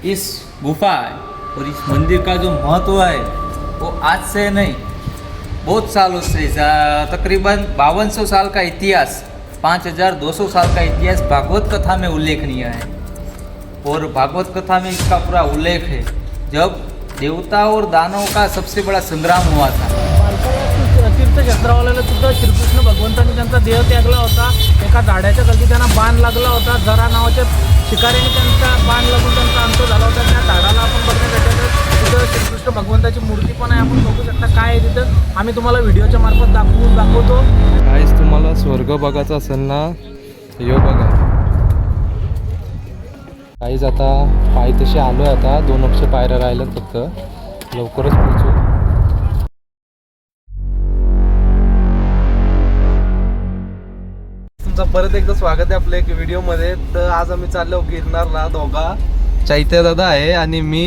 इस गुफा है और इस मंदिर का जो महत्व है वो आज से नहीं, बहुत सालों से, तकरीबन 5200 साल का इतिहास, 5200 साल का इतिहास भागवत कथा में उल्लेखनीय है। और भागवत कथा में इसका पूरा उल्लेख है जब देवताओं और दानवों का सबसे बड़ा संग्राम हुआ था। तीर्थक्षेत्रावाल्याला सुद्धा श्रीकृष्ण भगवंतांनी त्यांचा देह त्यागला होता। एका झाडाच्या खाली त्यांना बाण लागला होता। जरा नावाच्या शिकाऱ्याने त्यांचा बाण लागून त्यांचा अंत झाला होता। त्या झाडाला आपण बघण्यासाठी तिथं श्रीकृष्ण भगवंताची मूर्ती पण आहे, आपण बघू शकता काय आहे तिथं। आम्ही तुम्हाला व्हिडिओच्या मार्फत दाखवतो। काहीच तुम्हाला स्वर्ग बघायचा असेल ना, यो बघा काहीच। आता पाय तसे आलोय, आता 2 पायऱ्या राहिल्यात फक्त, लवकरच पोहोचू। तुमचं परत एकदा स्वागत आहे आपल्या एक व्हिडिओमध्ये। तर आज आम्ही चाललो गिरनारला, दोघा चैत्य दादा आहे आणि मी,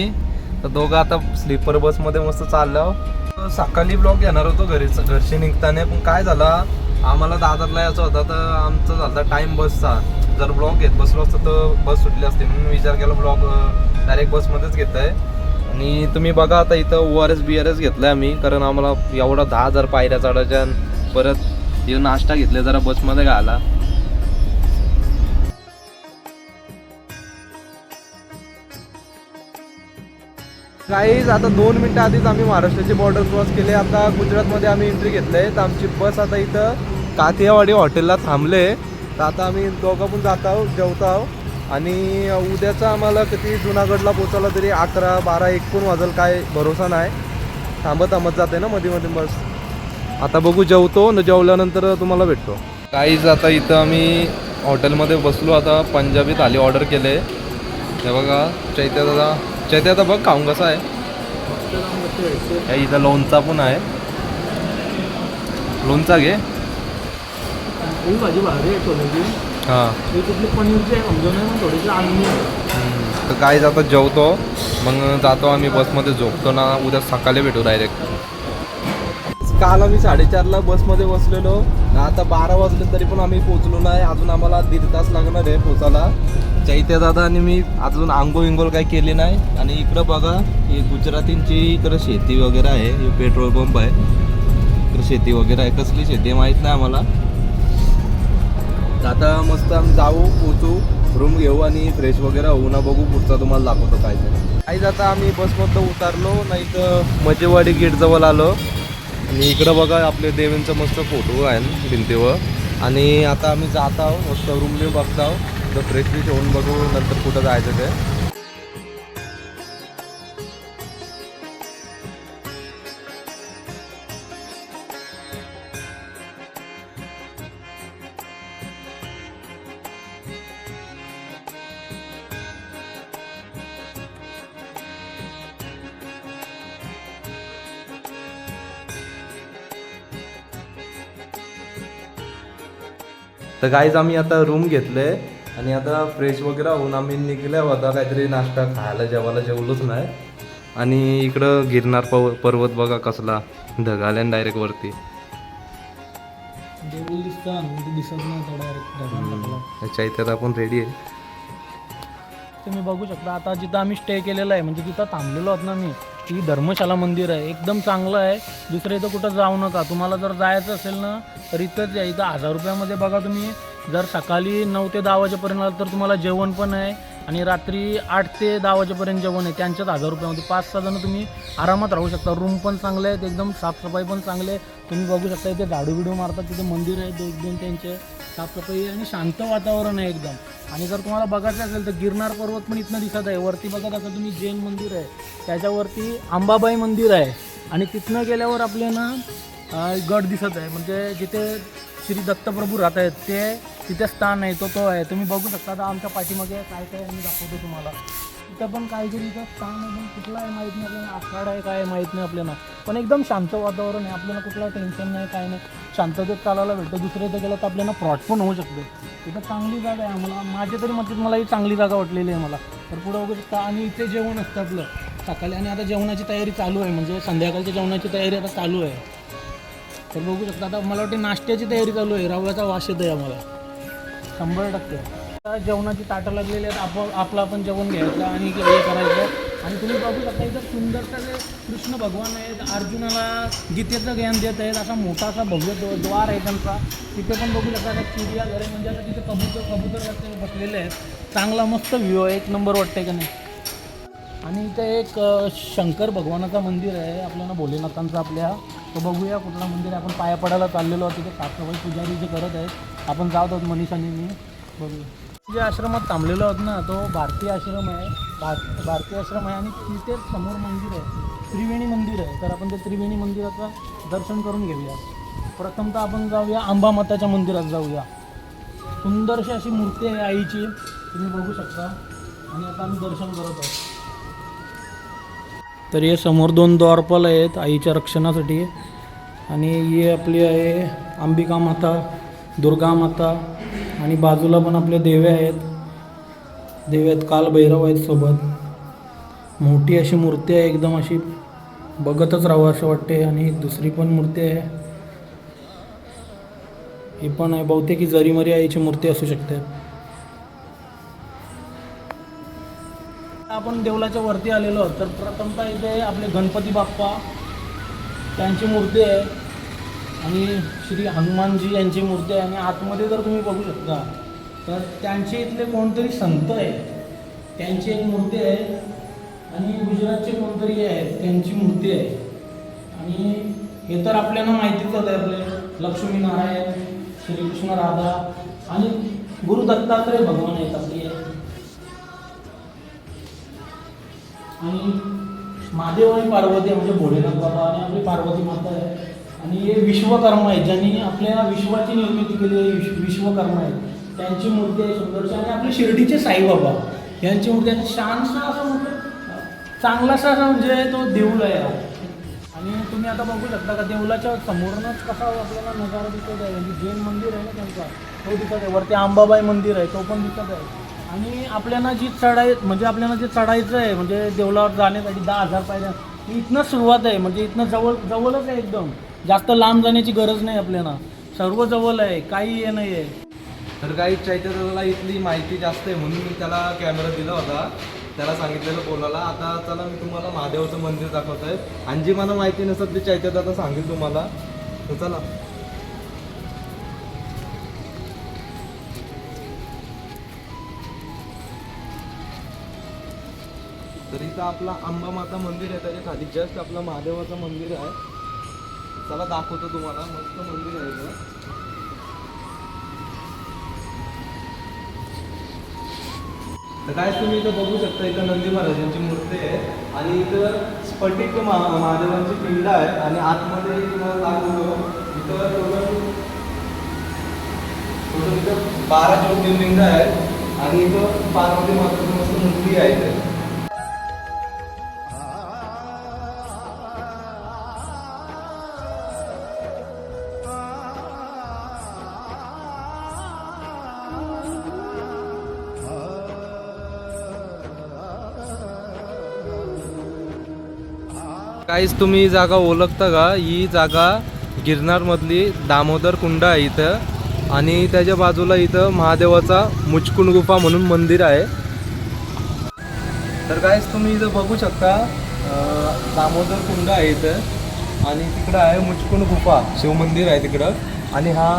तर दोघं आता स्लीपर बसमध्ये मस्त चाललो। सकाळी ब्लॉग घेणार होतो घरशी निघताना, पण काय झालं आम्हाला दादरला यायचं होता, तर आमचं झालं टाईम बसचा। जर ब्लॉग घेत बसलो असतं तर बस सुटली असते, म्हणून विचार केला ब्लॉग डायरेक्ट बसमध्येच घेत आहे। आणि तुम्ही बघा आता इथं ORS BRS घेतलं आहे आम्ही, कारण आम्हाला एवढा 10,000 पायऱ्या चढायच्या, परत हे नाश्ता घेतले जरा बसमध्ये घाला। काहीच आता 2 मिनिटं आधीच आम्ही महाराष्ट्राची बॉर्डर क्रॉस केली। आता गुजरातमध्ये आम्ही एंट्री घेतले, तर आमची बस आता इथं काथियावाडी हॉटेलला थांबले। तर आता आम्ही दोघं पण जात आहोत, जेवत आहोत। आणि उद्याचा आम्हाला किती जुनागडला पोचायला तरी 11, 12, 1 पण वाजेल, काय भरोसा नाही। थांबत जाते ना मध्ये बस। आता बघू, जेवतो न जेवल्यानंतर तुम्हाला भेटतो। काहीच आता इथं आम्ही हॉटेलमध्ये बसलो, आता पंजाबी थाली ऑर्डर केले। हे बघा चैत्य आता बघ खाऊन कसं आहे। इथं लोणचा पण आहे, लोणचा घे। भाजी भारी आहे थोडीशी, हां तिथली पनीरची आहे, समजून आहे, मग थोडीशी आणली। तर काहीच आता जेवतो, मग जातो आम्ही बसमध्ये, झोपतो ना, उद्या सकाळी भेटू डायरेक्ट। काल आम्ही 4:30ला बसमध्ये बसलेलो, आता 12 वाजले तरी पण आम्ही पोचलो नाही। अजून आम्हाला 1.5 तास लागणार आहे पोचायला। चैत्य दादा आणि मी अजून आंघोळ काही केली नाही। आणि इकडं बघा, ही गुजरातींची इकडं शेती वगैरे आहे, हे पेट्रोल पंप आहे, इकडं शेती वगैरे आहे। कसली शेती आहे माहीत नाही आम्हाला। आता मस्त आम्ही जाऊ, पोचू, रूम घेऊ आणि फ्रेश वगैरे होऊ ना, बघू पुढचा तुम्हाला दाखवतो काय ते। काहीच आता आम्ही बसमधलं उतरलो, नाही तर मजेवाडी गेटजवळ आलो। आणि इकडं बघा आपले देवींचा मस्त फोटो आहे भिंतीवर। आणि आता आम्ही जात आहोत, मस्त रूम बी बघत आहोत, तर फ्रेश होऊन बघू नंतर कुठं जायचं ते। तर गाईज आम्ही आता रूम घेतले आणि आता फ्रेश वगैरे होऊन आम्ही निघल्या होता काहीतरी नाश्ता खायला, जेवायला जेवलोच नाही। आणि इकडं गिरनार पर्वत बघा कसला ढगाल्यान डायरेक्ट वरती दिसत नाही। चैत्यात आपण रेडी आहे, तुम्ही बघू शकता। आता जिथं आम्ही स्टे केलेला आहे, म्हणजे जिथं थांबलेलो आहोत ना मी, ती धर्मशाला मंदिर आहे, एकदम चांगलं आहे। दुसरं इथं कुठं जाऊ नका, तुम्हाला जर जायचं असेल ना तर इथंच या। इथं 1000 रुपयामध्ये बघा, तुम्ही जर सकाळी 9 ते 10 वाजेपर्यंत आलं तर तुम्हाला जेवण पण आहे, आणि रात्री 8 ते 10 वाजेपर्यंत जेवण आहे त्यांच्यात 1000 रुपयामध्ये। 5-6 जण तुम्ही आरामात राहू शकता। रूम पण चांगले आहेत, एकदम साफसफाई पण चांगले आहे। तुम्ही बघू शकता इथे झाडू बिडू मारतात, तिथे मंदिर आहे, 2 त्यांचे साफसफाई आणि शांत वातावरण आहे एकदम। आणि जर तुम्हाला बघायचं असेल तर गिरनार पर्वत पण इथनं दिसत आहे। वरती बघत आता तुम्ही जैन मंदिर आहे, त्याच्यावरती अंबाबाई मंदिर आहे, आणि तिथनं गेल्यावर आपल्याला गड दिसत आहे, म्हणजे जिथे श्री दत्तप्रभू राहत आहेत ते तिथे स्थान आहे, तो आहे। तुम्ही बघू शकता। आता आमच्या पाठीमागे काय आम्ही दाखवतो तुम्हाला। इथं पण काहीतरी इथं स्थान एकदम कुठलं आहे माहीत नाही आपल्याला, आखाड आहे काय माहीत नाही आपल्याला, पण एकदम शांत वातावरण आहे, आपल्याला कुठलं टेन्शन नाही, काय नाही, शांततेत चालायला भेटतं। दुसऱ्या इथं गेलं तर आपल्याला फ्रॉड पण होऊ शकते। इथं चांगली जागा आहे, आम्हाला माझ्या तरी मते मला ही चांगली जागा वाटलेली आहे मला। तर पुढं बघू शकता। आणि इथे जेवण असतं आपलं सकाळी, आणि आता जेवणाची तयारी चालू आहे, म्हणजे संध्याकाळच्या जेवणाची तयारी आता चालू आहे। तर बघू शकता। आता मला वाटते नाश्त्याची तयारी चालू आहे, रव्याचा वास येतो आहे आम्हाला 100%। जेवणाची ताटं लागलेली आहेत, आपलं आपण जेवण घ्यायचं आणि हे करायचं. आणि तुम्ही बघू शकता इथं सुंदरसा जे कृष्ण भगवान आहेत, अर्जुनाला गीतेचं ज्ञान देत आहेत. असा मोठासा भव्य द्वार आहे त्यांचा. तिथे पण बघू शकता चिडियाघर आहे, म्हणजे आता तिथे कबूतर बसलेले आहेत. चांगला मस्त व्ह्यू आहे, एक नंबर वाटते का नाही. आणि इथे एक शंकर भगवानाचं मंदिर आहे आपल्याला, भोलेनाथांचं आपल्या. तो बघूया कुठला मंदिर आहे. आपण पाया पडायला चाललेलो आहोत. तिथे साफसफाई पुजारी जे करत आहेत, आपण जात आहोत मनीषांनी मी. बघूया जे आश्रमात थांबलेलो आहोत ना, तो भारतीय आश्रम आहे. भारतीय आश्रम आहे आणि तिथे समोर मंदिर आहे, त्रिवेणी मंदिर आहे. तर आपण ते त्रिवेणी मंदिराचं दर्शन करून घेऊया. प्रथमतः आपण जाऊया अंबामाताच्या मंदिरात जाऊया. सुंदरशी अशी मूर्ती आहे आईची, तुम्ही बघू शकता. आणि आता आम्ही दर्शन करत आहोत. तर हे समोर 2 द्वारपाल आहेत आईच्या रक्षणासाठी. आणि ही आपली आहे अंबिका माता, दुर्गा माता. आणि बाजूला पण आपले देवे आहेत, कालभैरव आहेत सोबत. मोठी अशी मूर्ती आहे, एकदम अशी बघतच राहावं असं वाटते. आणि दुसरी पण मूर्ती आहे, ही पण आहे. बहुतेक ही जरीमरी आईची मूर्ती असू शकते. आपण देवलाच्या वरती आलेलो आहोत. तर प्रथमतः इथे आपले गणपती बाप्पा त्यांची मूर्ती आहे आणि श्री हनुमानजी यांची मूर्ती आहे. आणि आतमध्ये जर तुम्ही बघू शकता तर त्यांचे इथले कोणतरी संत आहे, त्यांची एक मूर्ती आहे. आणि गुजरातचे कोणतरी आहेत, त्यांची मूर्ती आहे. आणि हे तर आपल्याला माहितीच आहे, आपले लक्ष्मीनारायण, श्रीकृष्ण राधा आणि गुरु दत्तात्रय भगवान आहेत आपले. आणि महादेव आणि पार्वती म्हणजे भोलेनाथ बाबा आणि आपली पार्वती माता आहे. आणि हे विश्वकर्मा आहे, ज्यांनी आपल्या विश्वाची निर्मिती केली आहे. विश्वकर्मा आहे, त्यांची मूर्ती आहे सुंदरशी. आणि आपले शिर्डीचे साईबाबा यांची मूर्ती आहे. छानसा असं म्हणजे चांगलासा असा म्हणजे तो देऊळ आहे. आणि तुम्ही आता बघू शकता का देऊलाच्या समोरूनच कसा आपल्याला नजारा दिसत आहे. म्हणजे जैन मंदिर आहे ना त्यांचा, तो दिसत आहे. वरती अंबाबाई मंदिर आहे, तो पण दिसत आहे. आणि आपल्याला जी म्हणजे आपल्याला जे चढायचं आहे म्हणजे देवळावर जाण्यासाठी 10,000 पायऱ्या, इथनंच सुरुवात आहे. म्हणजे इथनं जवळच आहे, एकदम जास्त लांब जाण्याची गरज नाही आपल्याला. सर्व जवळ आहे, काही हे नाही आहे. तर काही चैतन्याला इथली माहिती जास्त आहे म्हणून मी त्याला कॅमेरा दिला होता, त्याला सांगितलेलं बोलायला. आता चला मी तुम्हाला महादेवाचं मंदिर दाखवत आहे. आणि जी मला माहिती नसत ते चैतन्य आता सांगेल तुम्हाला. तर चला. तर इथं आपला अंबामाता मंदिर आहे, त्याच्या खाली जस्ट आपलं महादेवाचं मंदिर आहे. चला दाखवतो तुम्हाला, मस्त मंदिर आहे इथं. तर काय तुम्ही इथं बघू शकता, इथं नंदी महाराजांची मूर्ती आहे. आणि इथं स्फटिक महादेवांची पिंड आहे. आणि आतमध्ये तुम्हाला दाखवतो इथं टोटल 12 ज्योतिर्लिंग आहेत. आणि इथं पार्वती माताची मस्त मूर्ती आहे इथे. काहीच तुम्ही ही जागा ओळखता का? ही जागा गिरनारमधली दामोदर कुंड आहे इथं. आणि त्याच्या बाजूला इथं महादेवाचा मुचकुंड गुफा म्हणून मंदिर आहे. तर काहीच तुम्ही इथं बघू शकता दामोदर कुंड आहे इथं. आणि तिकडं आहे मुचकुंड गुफा, शिवमंदिर आहे तिकडं. आणि हा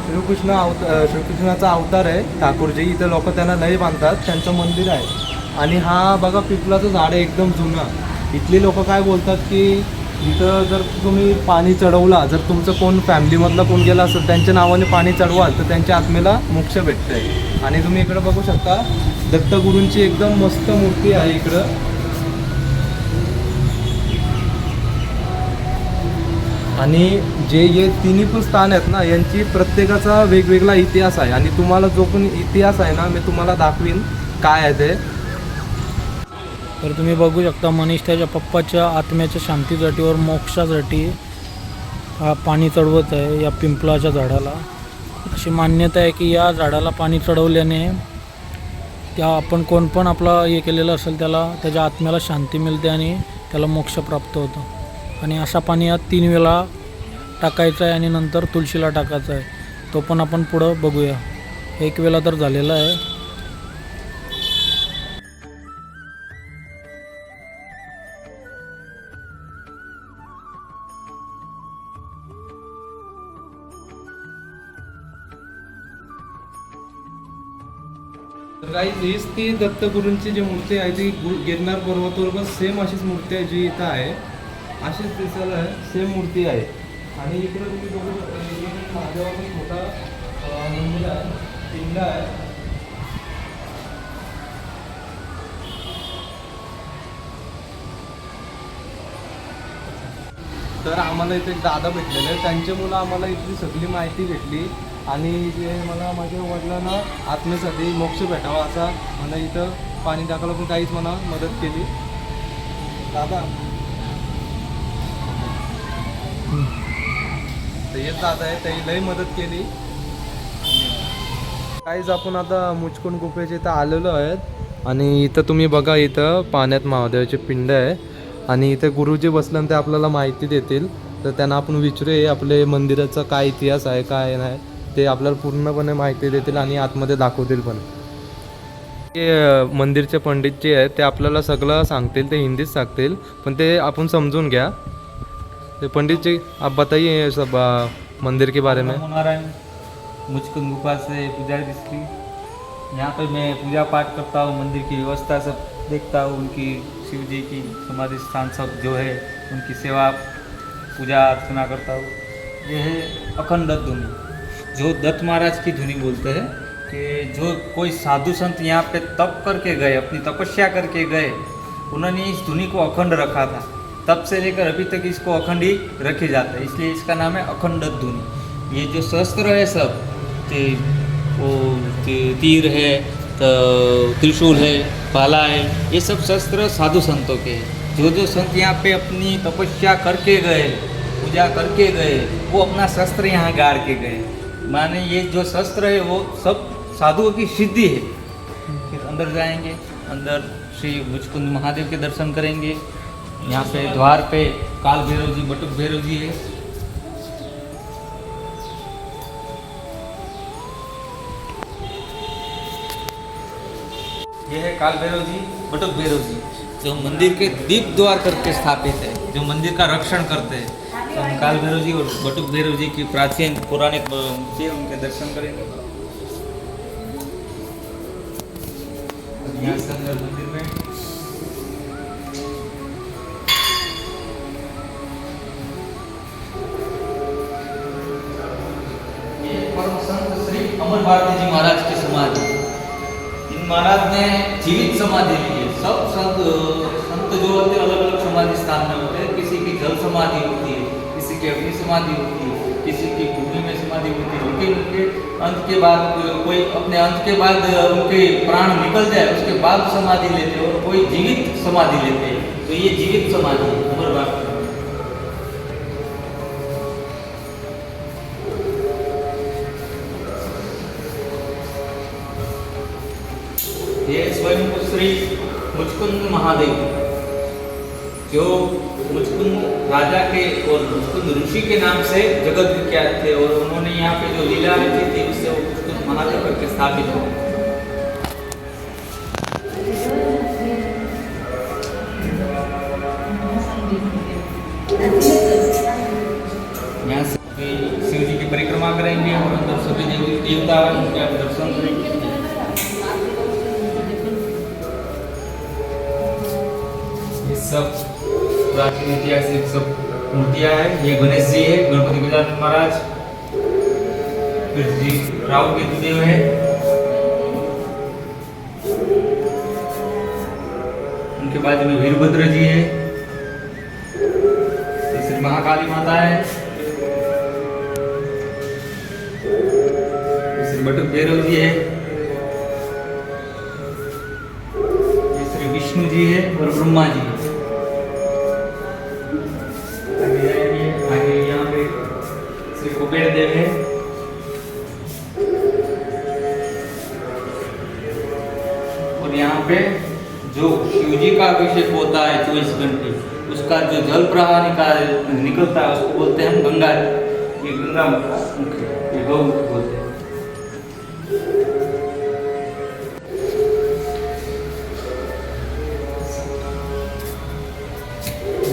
श्रीकृष्णाचा अवतार आहे ठाकूरजी. इथं लोक त्यांना लय बांधतात, त्यांचं मंदिर आहे. आणि हा बघा पिपलाचं झाड आहे एकदम जुना. इथली लोक काय बोलतात की इथं जर तुम्ही पाणी चढवला, जर तुमचं कोण फॅमिलीमधला कोण गेला असेल त्यांच्या नावाने पाणी चढवाल तर त्यांच्या आत्मेला मोक्ष भेटते. आणि तुम्ही इकडं बघू शकता दत्तगुरूंची एकदम मस्त मूर्ती आहे इकडं. आणि जे तिन्ही पण स्थान आहेत ना, यांची प्रत्येकाचा वेगवेगळा इतिहास आहे. आणि तुम्हाला जो पण इतिहास आहे ना, मी तुम्हाला दाखवीन काय आहे ते. तर तुम्ही बघू शकता मनीष त्याच्या पप्पाच्या आत्म्याच्या शांतीसाठी वर मोक्षासाठी हा पाणी चढवत आहे या पिंपळाच्या झाडाला. अशी मान्यता आहे की या झाडाला पाणी चढवल्याने आपण कोण पण आपला हे केलेलं असेल त्याला त्याच्या आत्म्याला शांती मिळते आणि त्याला मोक्ष प्राप्त होतो. आणि असा पाणी यात 3 वेळा टाकायचा आहे आणि नंतर तुळशीला टाकायचा आहे. तो पण आपण पुढं बघूया. 1 वेळा तर झालेला आहे. तर काही हीच ती दत्तगुरूंची जी मूर्ती आहे ती गिरनार पर्वतावर पण सेम अशीच मूर्ती आहे जी इथं आहे, अशीच दिसायला सेम मूर्ती आहे. आणि इकडे तुम्ही बघू शकता इकडे महादेवाचा छोटा मंदिर आहे, पिंड आहे. तर आम्हाला इथे एक दादा भेटलेले, त्यांच्या मुलं आम्हाला इथली सगळी माहिती भेटली आणि जे मला माझ्या वडिलांना आत्मेसाठी मोक्ष भेटावा असा मला इथं पाणी टाकायला पण काहीच मला मदत केली. दादा तर हेच दादा आहे, त्याही लई मदत केली. काहीच आपण आता मुचकुंद गुफेच्या इथं आलेलो आहेत आणि इथं तुम्ही बघा इथं पाण्यात महादेवाची पिंड आहे आणि इथे गुरुजी बसल्यानं ते आपल्याला माहिती देतील. तर त्यांना आपण विचारूया आपले मंदिराचा काय इतिहास आहे काय नाही ते आपल्याला पूर्णपणे माहिती देतील आणि आतमध्ये दाखवतील पण. ते मंदिरचे पंडित जे आहेत ते आपल्याला सगळं सांगतील, ते हिंदीत सांगतील पण ते आपण समजून घ्या. ते पंडित जी आप बताइए सब मंदिर के बारे में. नारायण मुचकुंद गुफा से पुजारी डिस्ट्री, यहाँ पर मैं पूजा पाठ करता हूँ, मंदिर की व्यवस्था सब देखता हूँ, उनकी शिव जी की समाधि स्थान सब जो है उनकी सेवा पूजा अर्चना करता हूँ. ये है अखंड धुनी, जो दत्त महाराज की धुनी बोलते हैं कि जो कोई साधु संत यहाँ पे तप करके गए, अपनी तपस्या करके गए, उन्होंने इस धुनी को अखंड रखा था. तब से लेकर अभी तक इसको अखंड ही रखे जाते हैं, इसलिए इसका नाम है अखंड धुनी. ये जो शस्त्र है सब तीर है, त्रिशूल है, भाला है, ये सब शस्त्र साधु संतों के हैं. जो संत यहाँ पे अपनी तपस्या करके गए, पूजा करके गए, वो अपना शस्त्र यहाँ गाड़ के गए. माने ये जो शस्त्र है वो सब साधुओं की सिद्धि है. फिर अंदर जाएंगे, अंदर श्री मुचकुंद महादेव के दर्शन करेंगे. यहाँ पे द्वार पे काल भैरव जी, बटुक भैरव जी है. ये है काल भैरव जी, बटुक भैरव जी, जो मंदिर के दीप द्वार करके स्थापित है, जो मंदिर का रक्षण करते हैं. तो हम काल भैरव जी और बटुक भैरव जी की प्राचीन पौराणिक मूर्ति है, उनके दर्शन करेंगे. यहाँ से अंदर मंदिर में ये परम संत श्री अमर भारती जी महाराज की समाधि. इन महाराज ने जीवित समाधि ली है. सब संत जो होते हैं अलग अलग समाधि स्थान में होते हैं. किसी की जल समाधि होती है, किसी की अग्नि समाधि होती है, किसी की भूमि में समाधि होती है. लेकिन उनके अंत के बाद कोई अपने अंत के बाद उनके प्राण निकल जाए उसके बाद समाधि लेते हैं और कोई जीवित समाधि लेते हैं. तो ये जीवित समाधि है अमर भारती. ये स्वयं श्री मुचकुंद महादेव, जो मुचकुंद राजा के और मुचकुंद ऋषि के नाम से जगत विख्यात थे और उन्होंने यहाँ पे जो लीला रची थी उससे वो मुचकुंद महादेव करके स्थापित हो. यहाँ से शिव जी की परिक्रमा करेंगे और अंदर सभी देवी देवता उनके आप दर्शन करेंगे. सब प्राचीन ऐतिहासिक सब मूर्तियाँ हैं. ये गणेश जी है, गणपति गजानन महाराज, फिर जी राहु केतु देव है, उनके बाद में वीरभद्र जी है, श्री महाकाली माता है, श्री बटुक भैरव जी है, श्री विष्णु जी है और ब्रह्मा जी है. आगे यहाँ पे श्री कुबेर देव है, और यहाँ पे जो शिव जी का अभिषेक होता है 24 घंटे, उसका जो जल प्रवाह निकलता है उसको बोलते हैं हम गंगा. ये गंगा मुख, ये गौमुख बोलते हैं.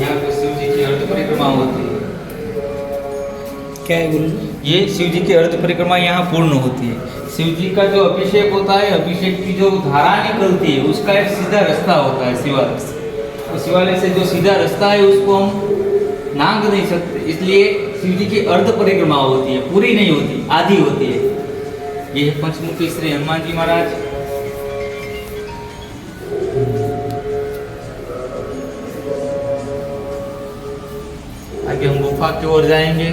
यहाँ पे शिव जी की अर्ध परिक्रमा होती है. क्या है गुरु जी? ये शिव जी की अर्ध परिक्रमा यहाँ पूर्ण होती है. शिव जी का जो अभिषेक होता है, अभिषेक की जो धारा निकलती है उसका एक सीधा रास्ता होता है शिवालय से। तो शिवालय से जो सीधा रास्ता है उसको हम नांग नहीं सकते, इसलिए शिव जी की अर्ध परिक्रमा होती है, पूरी नहीं होती, आधी होती है। ये है पंचमुखी श्री हनुमान जी महाराज। आगे हम गुफा की ओर जाएंगे।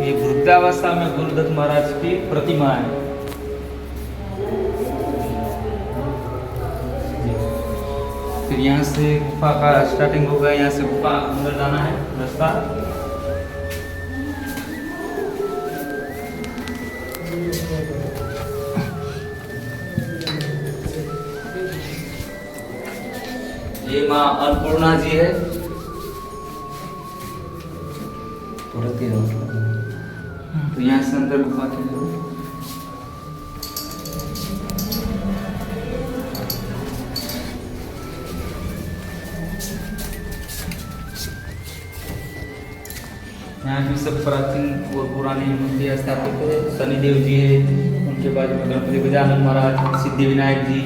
ये वृद्धावस्था में गुरुदत्त महाराज की प्रतिमा है। फिर यहाँ से गुफा का स्टार्टिंग होगा, यहाँ से गुफा अंदर जाना है रास्ता। ये माँ अन्नपूर्णा जी है। तो यहाँ से अंदर गुफा के लिए यहाँ भी सब प्राचीन और पुरानी मूर्तियाँ स्थापित है। शनिदेव जी है, उनके बाद में गणपति गजानन महाराज, सिद्धि विनायक जी,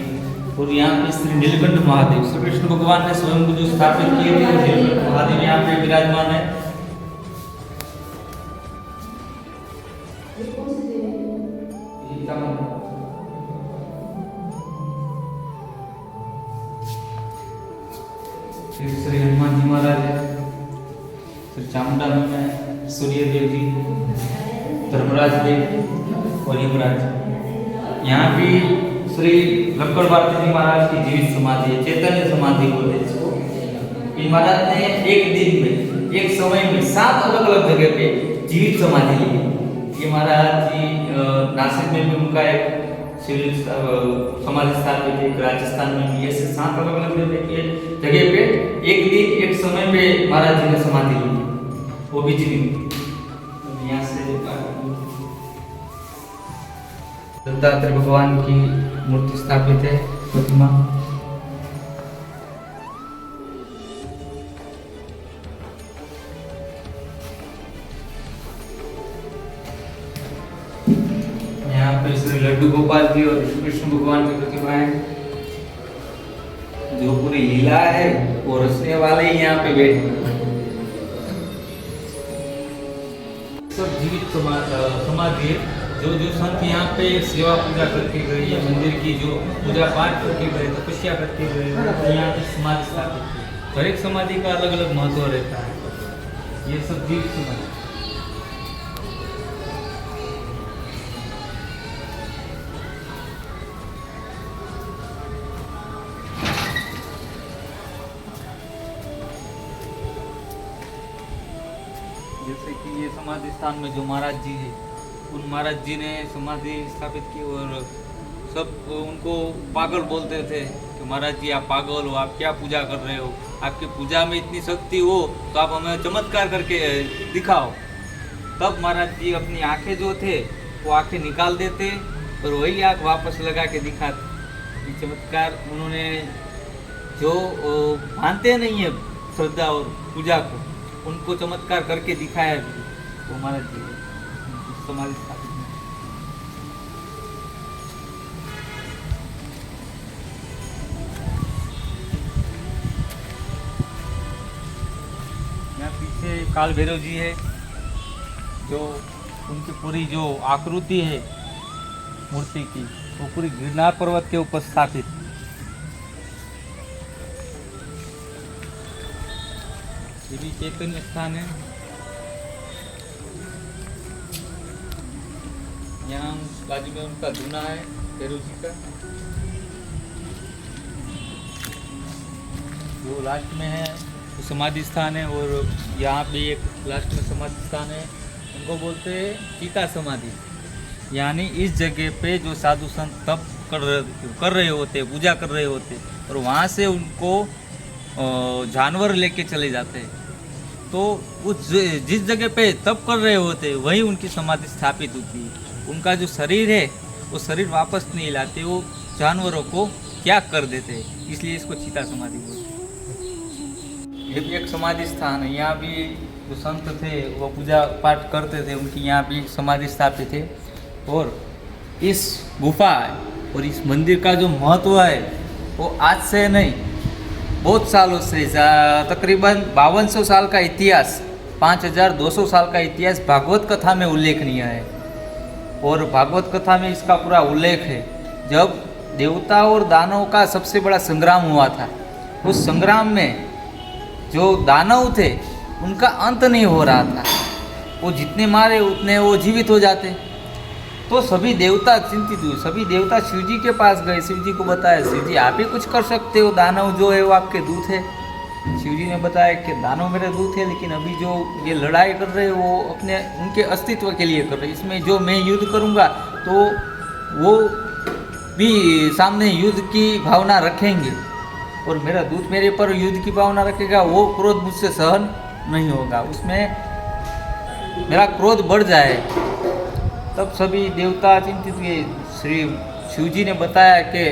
और यहाँ पे श्री नीलकंठ महादेव, श्री कृष्ण भगवान ने स्वयं को जो स्थापित किए थे, नीलकंठ महादेव यहाँ पे विराजमान है। फिर श्री हनुमान जी महाराज है, श्री चामुंडा मैया है, सूर्य देव जी, धर्मराज देव और यमराज। यहाँ भी श्री लक्कड़ भारती जी महाराज की जीवित समाधि है, चैतन्य समाधि बोलते हैं इसको। इन महाराज ने एक दिन में, एक समय में 7 अलग अलग जगह पे जीवित समाधि ली है। ये महाराज जी नासिक में भी उनका एक समाधि स्थापित है, राजस्थान में भी ऐसे 7 अलग अलग जगह पे एक दिन एक समय पे महाराज जी ने समाधि ली, वो भी जीवित। यहाँ से दत्तात्रेय भगवान की मूर्ति स्थापित है, प्रतिमा। यहाँ पे श्री लड्डू गोपाल जी और कृष्ण भगवान की प्रतिमा है। जो पूरी लीला है वो रचने वाले ही यहाँ पे बैठे सब जीवित समाधि है। जो जो संत यहाँ पे सेवा पूजा करके गए या मंदिर की जो पूजा पाठ करके गए, तपस्या करके गए, यहाँ पे समाधि स्थापित है। हर एक समाधि का अलग अलग महत्व रहता है। ये सब जीवित समाधि। जैसे कि ये समाधि स्थान में जो महाराज जी है, उन महाराज जी ने समाधि स्थापित की और सब उनको पागल बोलते थे कि महाराज जी आप पागल हो, आप क्या पूजा कर रहे हो, आपकी पूजा में इतनी शक्ति हो तो आप हमें चमत्कार करके दिखाओ। तब महाराज जी अपनी आंखें जो थे वो आंखें निकाल देते और वही आंख वापस लगा के दिखाते। ये चमत्कार उन्होंने जो मानते नहीं है श्रद्धा और पूजा को, उनको चमत्कार करके दिखाया भी वो महाराज जी समाधि स्थापित है। यहाँ पीछे काल भैरव जी है, जो उनकी पूरी जो आकृति है मूर्ति की वो पूरी गिरनार पर्वत के ऊपर स्थापित। ये भी चैतन्य स्थान है। यहाँ बाजू में उनका दूना है भैरव जी का, वो लास्ट में है, वो समाधि स्थान है। और यहाँ पे एक लास्ट में समाधि स्थान है, उनको बोलते हैं चीता समाधि। यानी इस जगह पे जो साधु संत तप कर रहे होते, पूजा कर रहे होते, और वहाँ से उनको जानवर लेके चले जाते हैं। तो उस जिस जगह पे तप कर रहे होते वहीं उनकी समाधि स्थापित होती है। उनका जो शरीर है वो शरीर वापस नहीं लाते, वो जानवरों को त्याग कर देते हैं, इसलिए इसको चीता समाधि बोलते हैं। ये भी एक समाधि स्थान है। यहाँ भी जो संत थे वो पूजा पाठ करते थे, उनकी यहाँ भी समाधि स्थापित है। और इस गुफा और इस मंदिर का जो महत्व है वो आज से नहीं, बहुत सालों से, तकरीबन 5200 साल का इतिहास, 5200 साल का इतिहास भागवत कथा में उल्लेखनीय है। और भागवत कथा में इसका पूरा उल्लेख है। जब देवताओं और दानवों का सबसे बड़ा संग्राम हुआ था, उस संग्राम में जो दानव थे उनका अंत नहीं हो रहा था, वो जितने मारे उतने वो जीवित हो जाते। तो सभी देवता चिंतित हुए, सभी देवता शिव जी के पास गए, शिव जी को बताया, शिव जी आप ही कुछ कर सकते हो, दानव जो है वो आपके दूत है। शिव जी ने बताया कि दानव मेरे दूत है, लेकिन अभी जो ये लड़ाई कर रहे हैं वो अपने उनके अस्तित्व के लिए कर रहे हैं। इसमें जो मैं युद्ध करूँगा तो वो भी सामने युद्ध की भावना रखेंगे, और मेरा दूत मेरे पर युद्ध की भावना रखेगा, वो क्रोध मुझसे सहन नहीं होगा, उसमें मेरा क्रोध बढ़ जाए। तब सभी देवता चिंतित हुए। श्री शिव जी ने बताया कि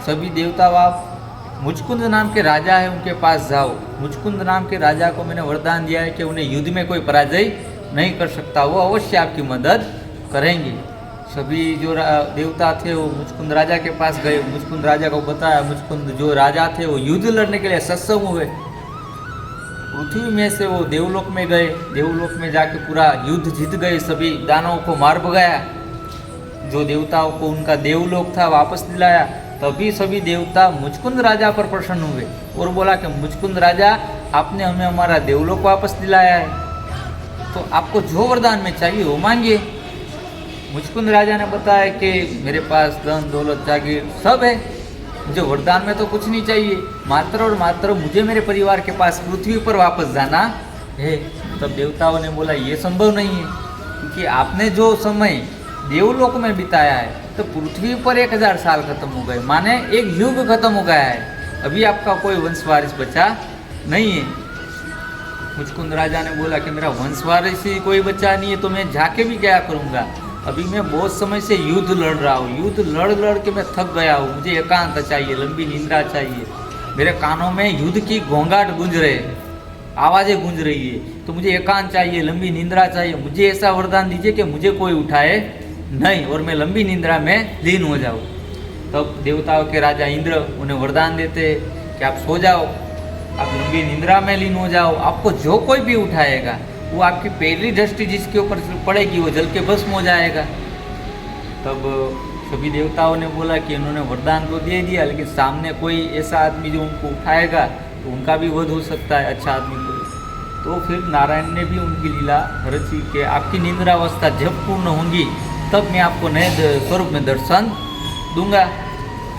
सभी देवता आप मुचकुंद नाम के राजा है उनके पास जाओ। मुचकुंद नाम के राजा को मैंने वरदान दिया है कि उन्हें युद्ध में कोई पराजय नहीं कर सकता, वो अवश्य आपकी मदद करेंगे। सभी जो देवता थे वो मुचकुंद राजा के पास गए। मुचकुंद राजा को बताया, मुचकुंद जो राजा थे वो युद्ध लड़ने के लिए सक्षम हुए। पृथ्वी में से वो देवलोक में गए, देवलोक में जाके पूरा युद्ध जीत गए, सभी दानवों को मार भगाया, जो देवताओं को उनका देवलोक था वापस दिलाया। तभी सभी देवता मुचकुंद राजा पर प्रसन्न हुए और बोला कि मुचकुंद राजा आपने हमें हमारा देवलोक वापस दिलाया है, तो आपको जो वरदान में चाहिए वो मांगिए। मुचकुंद राजा ने बताया कि मेरे पास धन दौलत जागीर सब है, मुझे वरदान में तो कुछ नहीं चाहिए, मात्र और मात्र मुझे मेरे परिवार के पास पृथ्वी पर वापस जाना है। तब देवताओं ने बोला ये संभव नहीं है, क्योंकि आपने जो समय देवलोक में बिताया है तो पृथ्वी पर 1000 साल खत्म हो गए, माने एक युग खत्म हो गया है, अभी आपका कोई वंश वारिस बचा नहीं है। मुचकुंद राजा ने बोला कि मेरा वंश वारिस ही कोई बचा नहीं है, तो मैं जाके भी क्या करूँगा, अभी मैं बहुत समय से युद्ध लड़ रहा हूँ, युद्ध लड़ लड़ के मैं थक गया हूँ, मुझे एकांत चाहिए, लंबी निंद्रा चाहिए, मेरे कानों में युद्ध की घोंघाट गूंज रहे, आवाज़ें गूंज रही है, तो मुझे एकांत चाहिए, लंबी निंद्रा चाहिए, मुझे ऐसा वरदान दीजिए कि मुझे कोई उठाए नहीं और मैं लंबी निंद्रा में लीन हो जाऊँ। तब देवताओं के राजा इंद्र उन्हें वरदान देते कि आप सो जाओ, आप लंबी निंद्रा में लीन हो जाओ, आपको जो कोई भी उठाएगा वो आपकी पहली दृष्टि जिसके ऊपर पड़ेगी वो जल के भस्म हो जाएगा। तब सभी देवताओं ने बोला कि इन्होंने वरदान तो दे दिया, लेकिन सामने कोई ऐसा आदमी जो उनको उठाएगा तो उनका भी वध हो सकता है, अच्छा आदमी को। तो फिर नारायण ने भी उनकी लीला रची कि आपकी निंद्रावस्था जब पूर्ण होंगी तब मैं आपको नए स्वरूप में दर्शन दूंगा।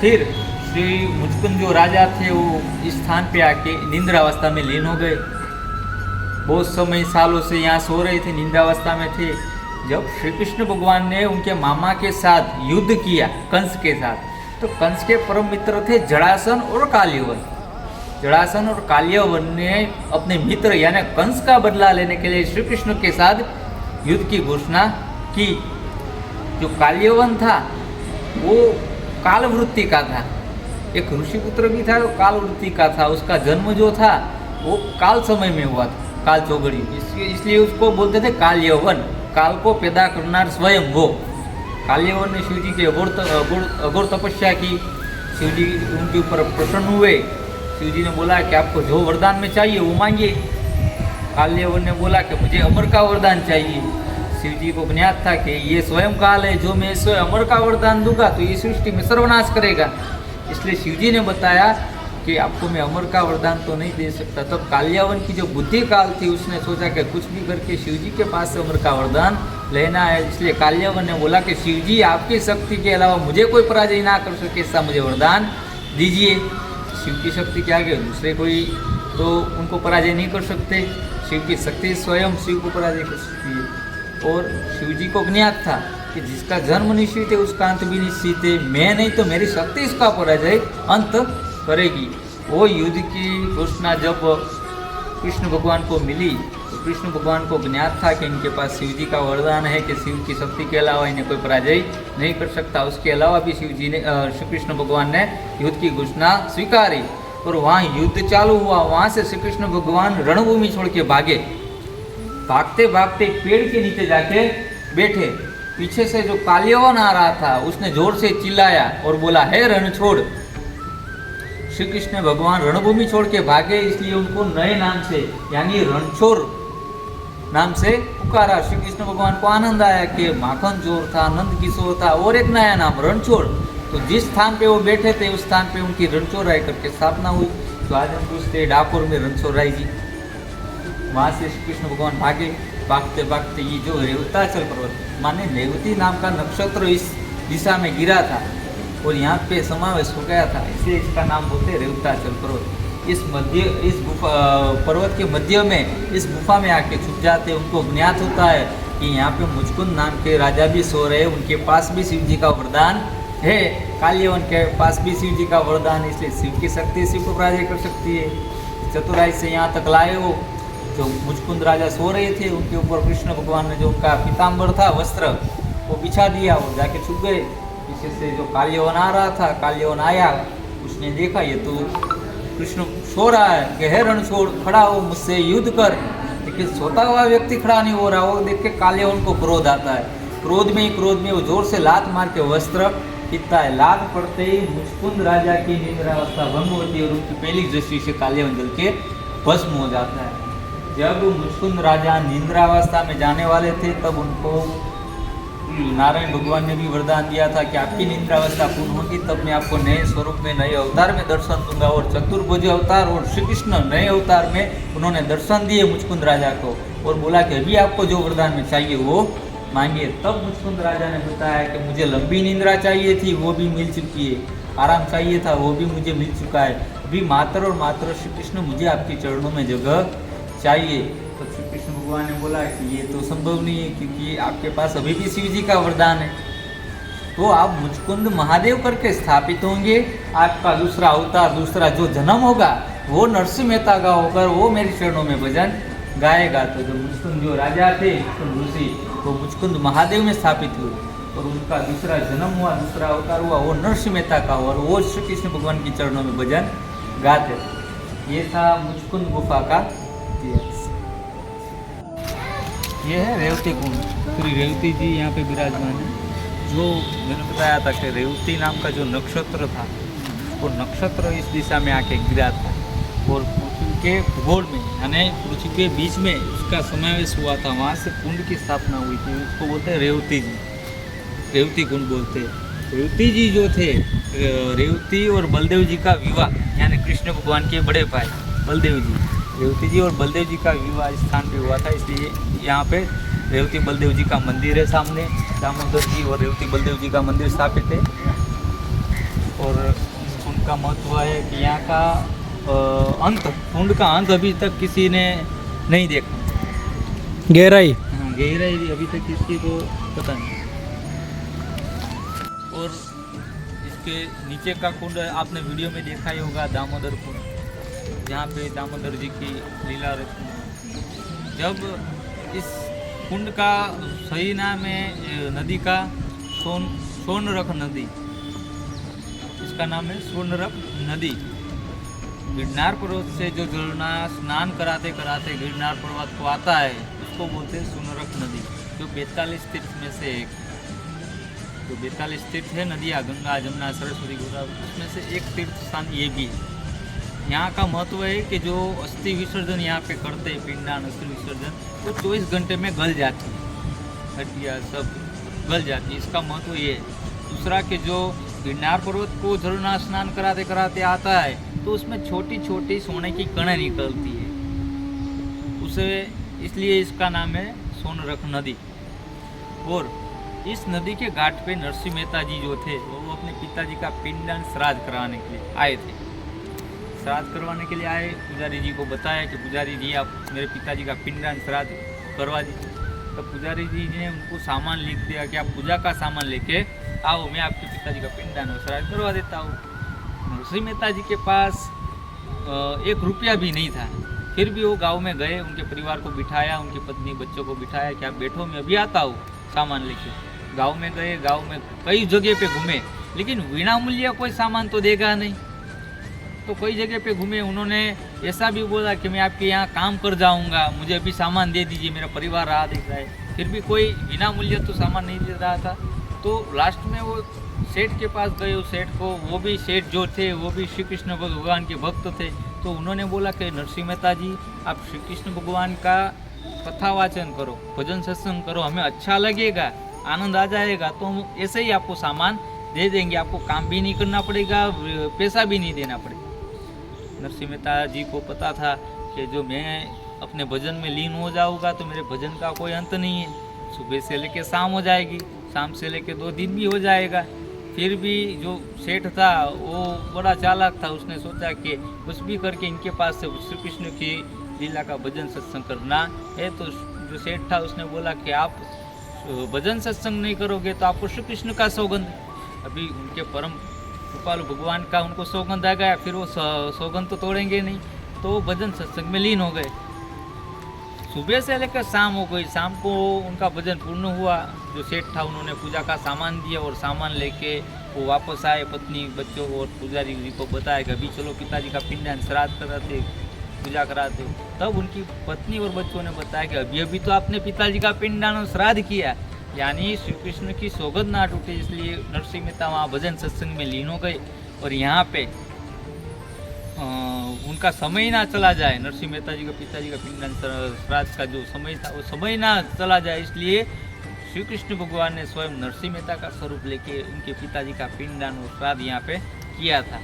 फिर श्री मुचकुंद जो राजा थे वो इस स्थान पे आके निंद्रावस्था में लीन हो गए। बहुत समय सालों से यहाँ सो रहे थे, निंद्रावस्था में थे। जब श्री कृष्ण भगवान ने उनके मामा के साथ युद्ध किया कंस के साथ, तो कंस के परम मित्र थे जड़ासन और काल्यवन। जड़ासन और काल्यवन ने अपने मित्र यानी कंस का बदला लेने के लिए श्री कृष्ण के साथ युद्ध की घोषणा की। जो काल्यवन था वो कालवृत्ति का था, एक ऋषिपुत्र भी था, वो कालवृत्ति का था। उसका जन्म जो था वो काल समय में हुआ था, काल चौगड़ी, इसलिए उसको बोलते थे काल्यवन, काल को पैदा करना स्वयं वो। काल्यवन ने शिव जी की अघोर तपस्या की, शिव जी उनके ऊपर प्रसन्न हुए। शिव जी ने बोला कि आपको जो वरदान में चाहिए वो मांगिए। काल्यवन ने बोला कि मुझे अमर का वरदान चाहिए। शिव जी को ज्ञात था कि ये स्वयं काल है, जो मैं स्वयं अमर का वरदान दूंगा तो ये सृष्टि में सर्वनाश करेगा, इसलिए शिव जी ने बताया कि आपको मैं अमर का वरदान तो नहीं दे सकता। तब काल्यावन की जो बुद्धि काल थी उसने सोचा कि कुछ भी करके शिव जी के पास से अमर का वरदान लेना है, इसलिए काल्यावन ने बोला कि शिव जी आपकी शक्ति के अलावा मुझे कोई पराजय ना कर सके, ऐसा मुझे वरदान दीजिए। शिव की शक्ति के आगे दूसरे कोई तो उनको पराजय नहीं कर सकते, शिव की शक्ति स्वयं शिव को पराजय कर सकती है। और शिव जी को ज्ञात था कि जिसका जन्म निश्चित है उसका अंत भी निश्चित है, मैं नहीं तो मेरी शक्ति इसका पराजय अंत करेगी। वो युद्ध की घोषणा जब कृष्ण भगवान को मिली तो कृष्ण भगवान को ज्ञात था कि इनके पास शिव जी का वरदान है कि शिव की शक्ति के अलावा इन्हें कोई पराजय नहीं कर सकता। उसके अलावा भी शिव जी ने श्री कृष्ण भगवान ने युद्ध की घोषणा स्वीकारी और वहाँ युद्ध चालू हुआ। वहाँ से श्री कृष्ण भगवान रणभूमि छोड़ के भागे। भागते भागते एक पेड़ के नीचे जाके बैठे। पीछे से जो कालियवन आ रहा था उसने जोर से चिल्लाया और बोला, हे रणछोड़। श्री कृष्ण भगवान रणभूमि छोड़ के भागे, इसलिए उनको नए नाम से यानी रणछोड़ नाम से पुकारा। श्री कृष्ण भगवान को आनंद आया कि माखन चोर था, नंद किशोर था, और एक नया नाम रणछोड़। तो जिस स्थान पे वो बैठे थे उस स्थान पे उनकी रणछोड़राय करके स्थापना हुई। तो आज हम पूछते डाकोर में रणछोड़राय जी। वहाँ से श्री कृष्ण भगवान भागे। भागते भागते ये जो रेवताचल पर्वत माने रेवती नाम का नक्षत्र इस दिशा में गिरा था और यहाँ पे समावेश हो गया था, इसलिए इसका नाम बोलते रेवताचल पर्वत। इस गुफा पर्वत के मध्य में इस गुफा में आके छुप जाते। उनको ज्ञात होता है कि यहाँ पे मुचकुंद नाम के राजा भी सो रहे, उनके पास भी शिव जी का वरदान है। कालियवन के पास भी शिव जी का वरदान, इसलिए शिव की शक्ति शिव को पराजय कर सकती है। चतुराई से यहाँ तक लाए हो। जो मुचकुंद राजा सो रहे थे उनके ऊपर कृष्ण भगवान ने जो उनका पीताम्बर था वस्त्र वो बिछा दिया और जाके छुप गए। पीछे से जो कालियवन आ रहा था, कालियवन आया, उसने देखा ये तो कृष्ण सो रहा है कि हे रणछोड़ खड़ा हो, मुझसे युद्ध कर। लेकिन सोता हुआ व्यक्ति खड़ा नहीं हो रहा। वो देख के कालियवन को क्रोध आता है। क्रोध में वो जोर से लात मार के वस्त्र पीता है। लात पड़ते ही मुचकुंद राजा की निद्रावस्था भंग होती है और उनकी पहली दृष्टि से कालियवन जल के भस्म हो जाता है। जब मुचकुंद राजा निद्रावस्था में जाने वाले थे तब उनको नारायण भगवान ने भी वरदान दिया था कि आपकी निद्रावस्था पूर्ण होगी तब मैं आपको नए स्वरूप में नए अवतार में दर्शन दूंगा। और चतुर्भुज अवतार और श्री कृष्ण नए अवतार में उन्होंने दर्शन दिए मुचकुंद राजा को और बोला कि अभी आपको जो वरदान में चाहिए वो मांगिए। तब मुचकुंद राजा ने बताया कि मुझे लंबी निद्रा चाहिए थी, वो भी मिल चुकी है। आराम चाहिए था, वो भी मुझे मिल चुका है। अभी मात्र और मात्र श्री कृष्ण मुझे आपके चरणों में जगह चाहिए। तो श्री कृष्ण भगवान ने बोला कि ये तो संभव नहीं है क्योंकि आपके पास अभी भी शिव जी का वरदान है। तो आप मुचकुंद महादेव करके स्थापित होंगे। आपका दूसरा अवतार, दूसरा जो जन्म होगा वो नरसिंह मेहता का होकर वो मेरे चरणों में भजन गाएगा। तो जो मुचकुंद जो राजा थे मुचकुंद ऋषि वो मुचकुंद महादेव में स्थापित हुए और उनका दूसरा जन्म हुआ, दूसरा अवतार हुआ वो नरसिंह मेहता का हुआ और वो श्री कृष्ण भगवान के चरणों में भजन गाते। ये था मुचकुंद गुफा का इतिहास। ये है रेवती कुंड। श्री रेवती जी यहाँ पे विराजमान है। जो मैंने बताया था कि रेवती नाम का जो नक्षत्र था वो नक्षत्र इस दिशा में आके गिरा था और पृथ्वी के भूगोल में यानी पृथ्वी के बीच में उसका समावेश हुआ था। वहाँ से कुंड की स्थापना हुई थी। उसको बोलते हैं रेवती जी, रेवती कुंड बोलते हैं। रेवती जी जो थे, रेवती और बलदेव जी का विवाह यानी कृष्ण भगवान के बड़े भाई बलदेव जी, रेवती जी और बलदेव जी का विवाह इस स्थान पे हुआ था। इसलिए यहाँ पे रेवती बलदेव जी का मंदिर है। सामने दामोदर जी और रेवती बलदेव जी का मंदिर स्थापित है। और कुंड का महत्व है कि यहाँ का अंत, कुंड का अंत अभी तक किसी ने नहीं देखा। गहराई गहराई भी अभी तक किसी को पता नहीं। और इसके नीचे का कुंड आपने वीडियो में देखा ही होगा, दामोदर कुंड, जहाँ पे दामोदर जी की लीला रचना। जब इस कुंड का सही नाम है नदी का सोनरख नदी, इसका नाम है सोनरख नदी। गिरनार पर्वत से जो झरना स्नान कराते कराते गिरनार पर्वत को आता है उसको बोलते हैं सोनरख नदी, जो 42 तीर्थ में से एक, जो 42 तीर्थ है नदियाँ गंगा जमुना सरस्वती गोदावरी, उसमें से एक तीर्थ स्थान ये भी है। यहाँ का महत्व है कि जो अस्थि विसर्जन यहाँ पे करते हैं, पिंडदान अस्थि विसर्जन, वो 24 घंटे में गल जाती है, हड्डियाँ सब गल जाती है। इसका महत्व ये है। दूसरा कि जो गिरनार पर्वत को झरना स्नान कराते कराते आता है तो उसमें छोटी छोटी सोने की कणें निकलती है उसे, इसलिए इसका नाम है सोनरख नदी। और इस नदी के घाट पे नरसिंह मेहता जी जो थे वो अपने पिताजी का पिंडदान श्राद्ध कराने के लिए आए थे। श्राद्ध करवाने के लिए आए, पुजारी जी को बताया कि पुजारी जी आप मेरे पिताजी का पिंडदान श्राद्ध करवा दीजिए। तो पुजारी जी ने उनको सामान लिख दिया कि आप पूजा का सामान लेके आओ, मैं आपके पिताजी का पिंडदान और श्राद्ध करवा देता हूँ। नरसिंह मेहता जी के पास 1 रुपया भी नहीं था, फिर भी वो गांव में गए, उनके परिवार को बिठाया, उनकी पत्नी बच्चों को बिठाया कि आप बैठो मैं अभी आता हूँ सामान लेके। गांव में गए, गांव में कई जगह पे घूमे, लेकिन विनामूल्य कोई सामान तो देगा नहीं। तो कई जगह पे घूमे, उन्होंने ऐसा भी बोला कि मैं आपके यहाँ काम कर जाऊँगा, मुझे अभी सामान दे दीजिए, मेरा परिवार राह देख रहा है, फिर भी कोई बिना मूल्य तो सामान नहीं दे रहा था। तो लास्ट में वो सेठ के पास गए, उस सेठ को, वो भी सेठ जो थे वो भी श्री कृष्ण भगवान के भक्त थे, तो उन्होंने बोला कि नरसिंह मेहता जी आप श्री कृष्ण भगवान का कथा वाचन करो, भजन सत्संग करो, हमें अच्छा लगेगा, आनंद आ जाएगा, तो हम ऐसे ही आपको सामान दे देंगे, आपको काम भी नहीं करना पड़ेगा, पैसा भी नहीं देना पड़ेगा। नरसिंह मेहता जी को पता था कि जो मैं अपने भजन में लीन हो जाऊँगा तो मेरे भजन का कोई अंत नहीं है, सुबह से लेके शाम हो जाएगी, शाम से लेके 2 दिन भी हो जाएगा। फिर भी जो सेठ था वो बड़ा चालाक था, उसने सोचा कि कुछ भी करके इनके पास से श्री कृष्ण की लीला का भजन सत्संग करना है। तो जो सेठ था उसने बोला कि आप भजन सत्संग नहीं करोगे तो आपको श्री कृष्ण का सौगंध, अभी उनके परम कृपालु भगवान का उनको सौगंध आ गया, फिर वो सौगंध तो तोड़ेंगे नहीं, तो वो भजन सत्संग में लीन हो गए। सुबह से लेकर शाम हो गई, शाम को उनका भजन पूर्ण हुआ। जो सेठ था उन्होंने पूजा का सामान दिया और सामान लेके वो वापस आए, पत्नी बच्चों और पुजारी जी को बताया कि अभी चलो पिताजी का पिंडदान श्राद्ध कराते, पूजा कराते। तब उनकी पत्नी और बच्चों ने बताया कि अभी अभी तो आपने पिताजी का पिंडदान और श्राद्ध किया, यानी श्री कृष्ण की सौगंध ना टूटे, इसलिए नरसिंह मेहता वहाँ भजन सत्संग में लीन हो गए और यहाँ पे उनका समय ना चला जाए, नरसिंह मेहता जी का पिताजी का पिंडदान श्राद्ध का जो समय था वो समय ना चला जाए, इसलिए श्री कृष्ण भगवान ने स्वयं नरसिंह मेहता का स्वरूप लेके उनके पिताजी का पिंडदान और श्राद्ध यहाँ पे किया था,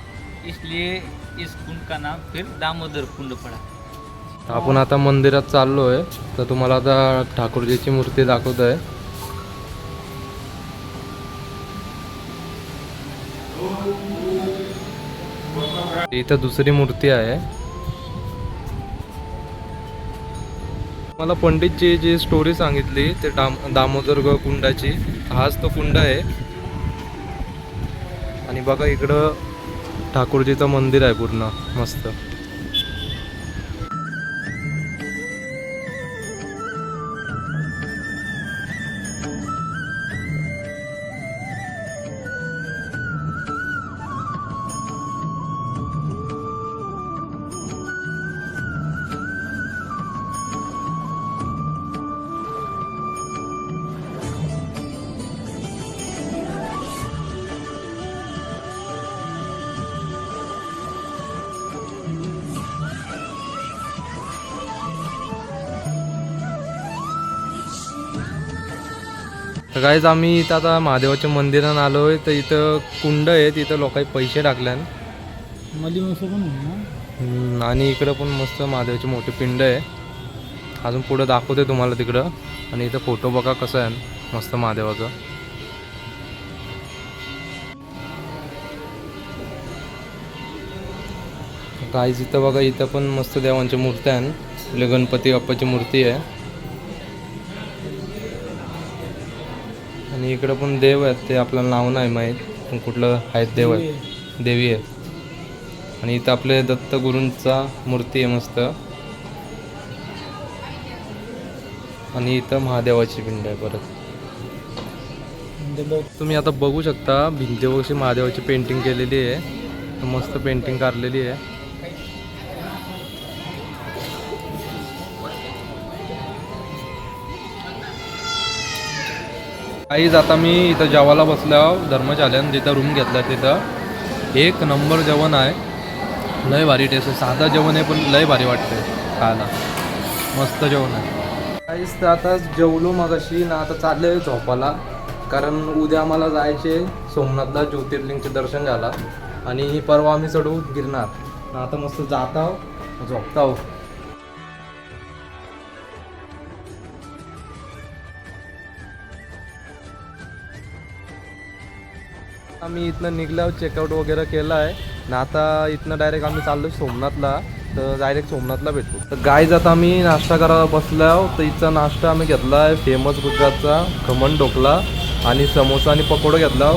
इसलिए इस कुंड का नाम फिर दामोदर कुंड पड़ा। आपण आता मंदिरात चाललोय, तर तुम्हाला आता ठाकूरजीची मूर्ती दाखवतोय। इथं दुसरी मूर्ती आहे। मला पंडितची जी स्टोरी सांगितली ते दामोदर कुंडाची, हाच तो कुंड आहे। आणि बघा इकडं ठाकूरजीचं मंदिर आहे पूर्ण मस्त। तर गाईज आम्ही इथं आता महादेवाच्या मंदिरात आलोय, तर इथं कुंड आहे, तिथं लोकांनी पैसे टाकल्यान मली मस्त पण आहे ना। आणि इकडं पण मस्त महादेवाची मोठी पिंड आहे। अजून पुढे दाखवते तुम्हाला तिकडं। आणि इथं फोटो बघा कसं आहे मस्त महादेवाचं। गाईज इथं बघा, इथं पण मस्त देवांच्या मूर्त्या आहेत, आपले गणपती बाप्पाची मूर्ती आहे। आणि इकडं पण देव आहेत, ते आपल्याला नाव नाही माहीत, पण कुठलं आहेत देव आहेत, देवी आहेत। आणि इथं आपले दत्तगुरूंचा मूर्ती आहे मस्त। आणि इथं महादेवाची पिंड आहे परत। तुम्ही आता बघू शकता भिंतीवरची महादेवाची पेंटिंग केलेली आहे, मस्त पेंटिंग काढलेली आहे। काहीच आता मी इथं जेवायला बसलो धर्मशाळेत, जिथं रूम घेतला तिथं एक नंबर जेवण आहे, लय भारी टेस्ट आहे। साधं जेवण आहे पण लय भारी वाटते खायला, मस्त जेवण आहे। काहीच तर आता जेवलो मगाशी ना, आता चालले झोपायला, कारण उद्या आम्हाला जायचे सोमनाथला, ज्योतिर्लिंगचे दर्शन झाला आणि परवा आम्ही चढू गिरणार। आता मस्त जाताव झोपताव। आम्ही इथनं निघल्यावर चेकआउट वगैरे केलं आहे ना, आता इथनं डायरेक्ट आम्ही चाललो सोमनाथला, तर डायरेक्ट सोमनाथला भेटू। तर गाईज आता आम्ही नाश्ता करायला बसलो, तर इथचा नाश्ता आम्ही घेतला आहे फेमस गुजरातचा खमण ढोकला आणि समोसा आणि पकोडा घेतला।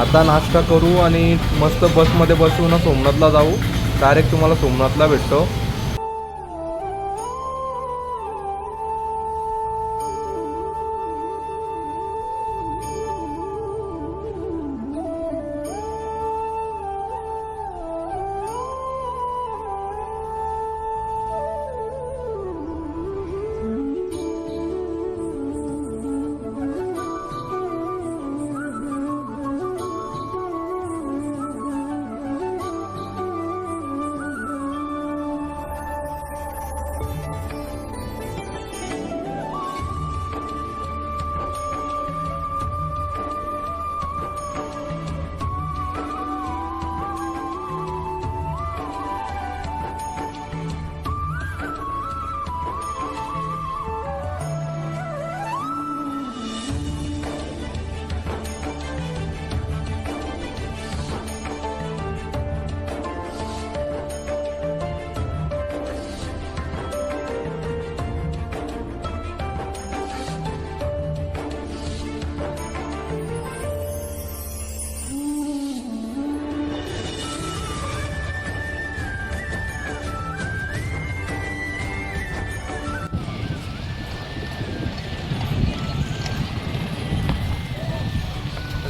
आता नाश्ता करू आणि मस्त बसमध्ये बसू ना सोमनाथला जाऊ, डायरेक्ट तुम्हाला सोमनाथला भेटतो।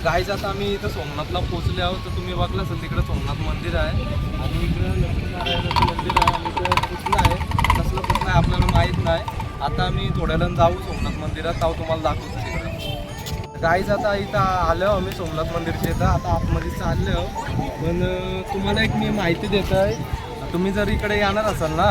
गाईज आता आम्ही इथं सोमनाथला पोहोचले आहोत. तर तुम्ही बघलं असेल तिकडे सोमनाथ मंदिर आहे आणि इकडे लक्ष्मीनारायणाचं मंदिर आहे आणि इकडे पुतळा आहे. कसलं पुतळा आहे आपल्याला माहीत नाही. आता आम्ही थोड्या वेळानं जाऊ सोमनाथ मंदिरात, जाऊ तुम्हाला दाखवतो तिकडे. गाईज आता इथं आलो आम्ही सोमनाथ मंदिरच्या इथं, आता आतमध्ये चाललो. पण तुम्हाला एक मी माहिती देत आहे, तुम्ही जर इकडे येणार असाल ना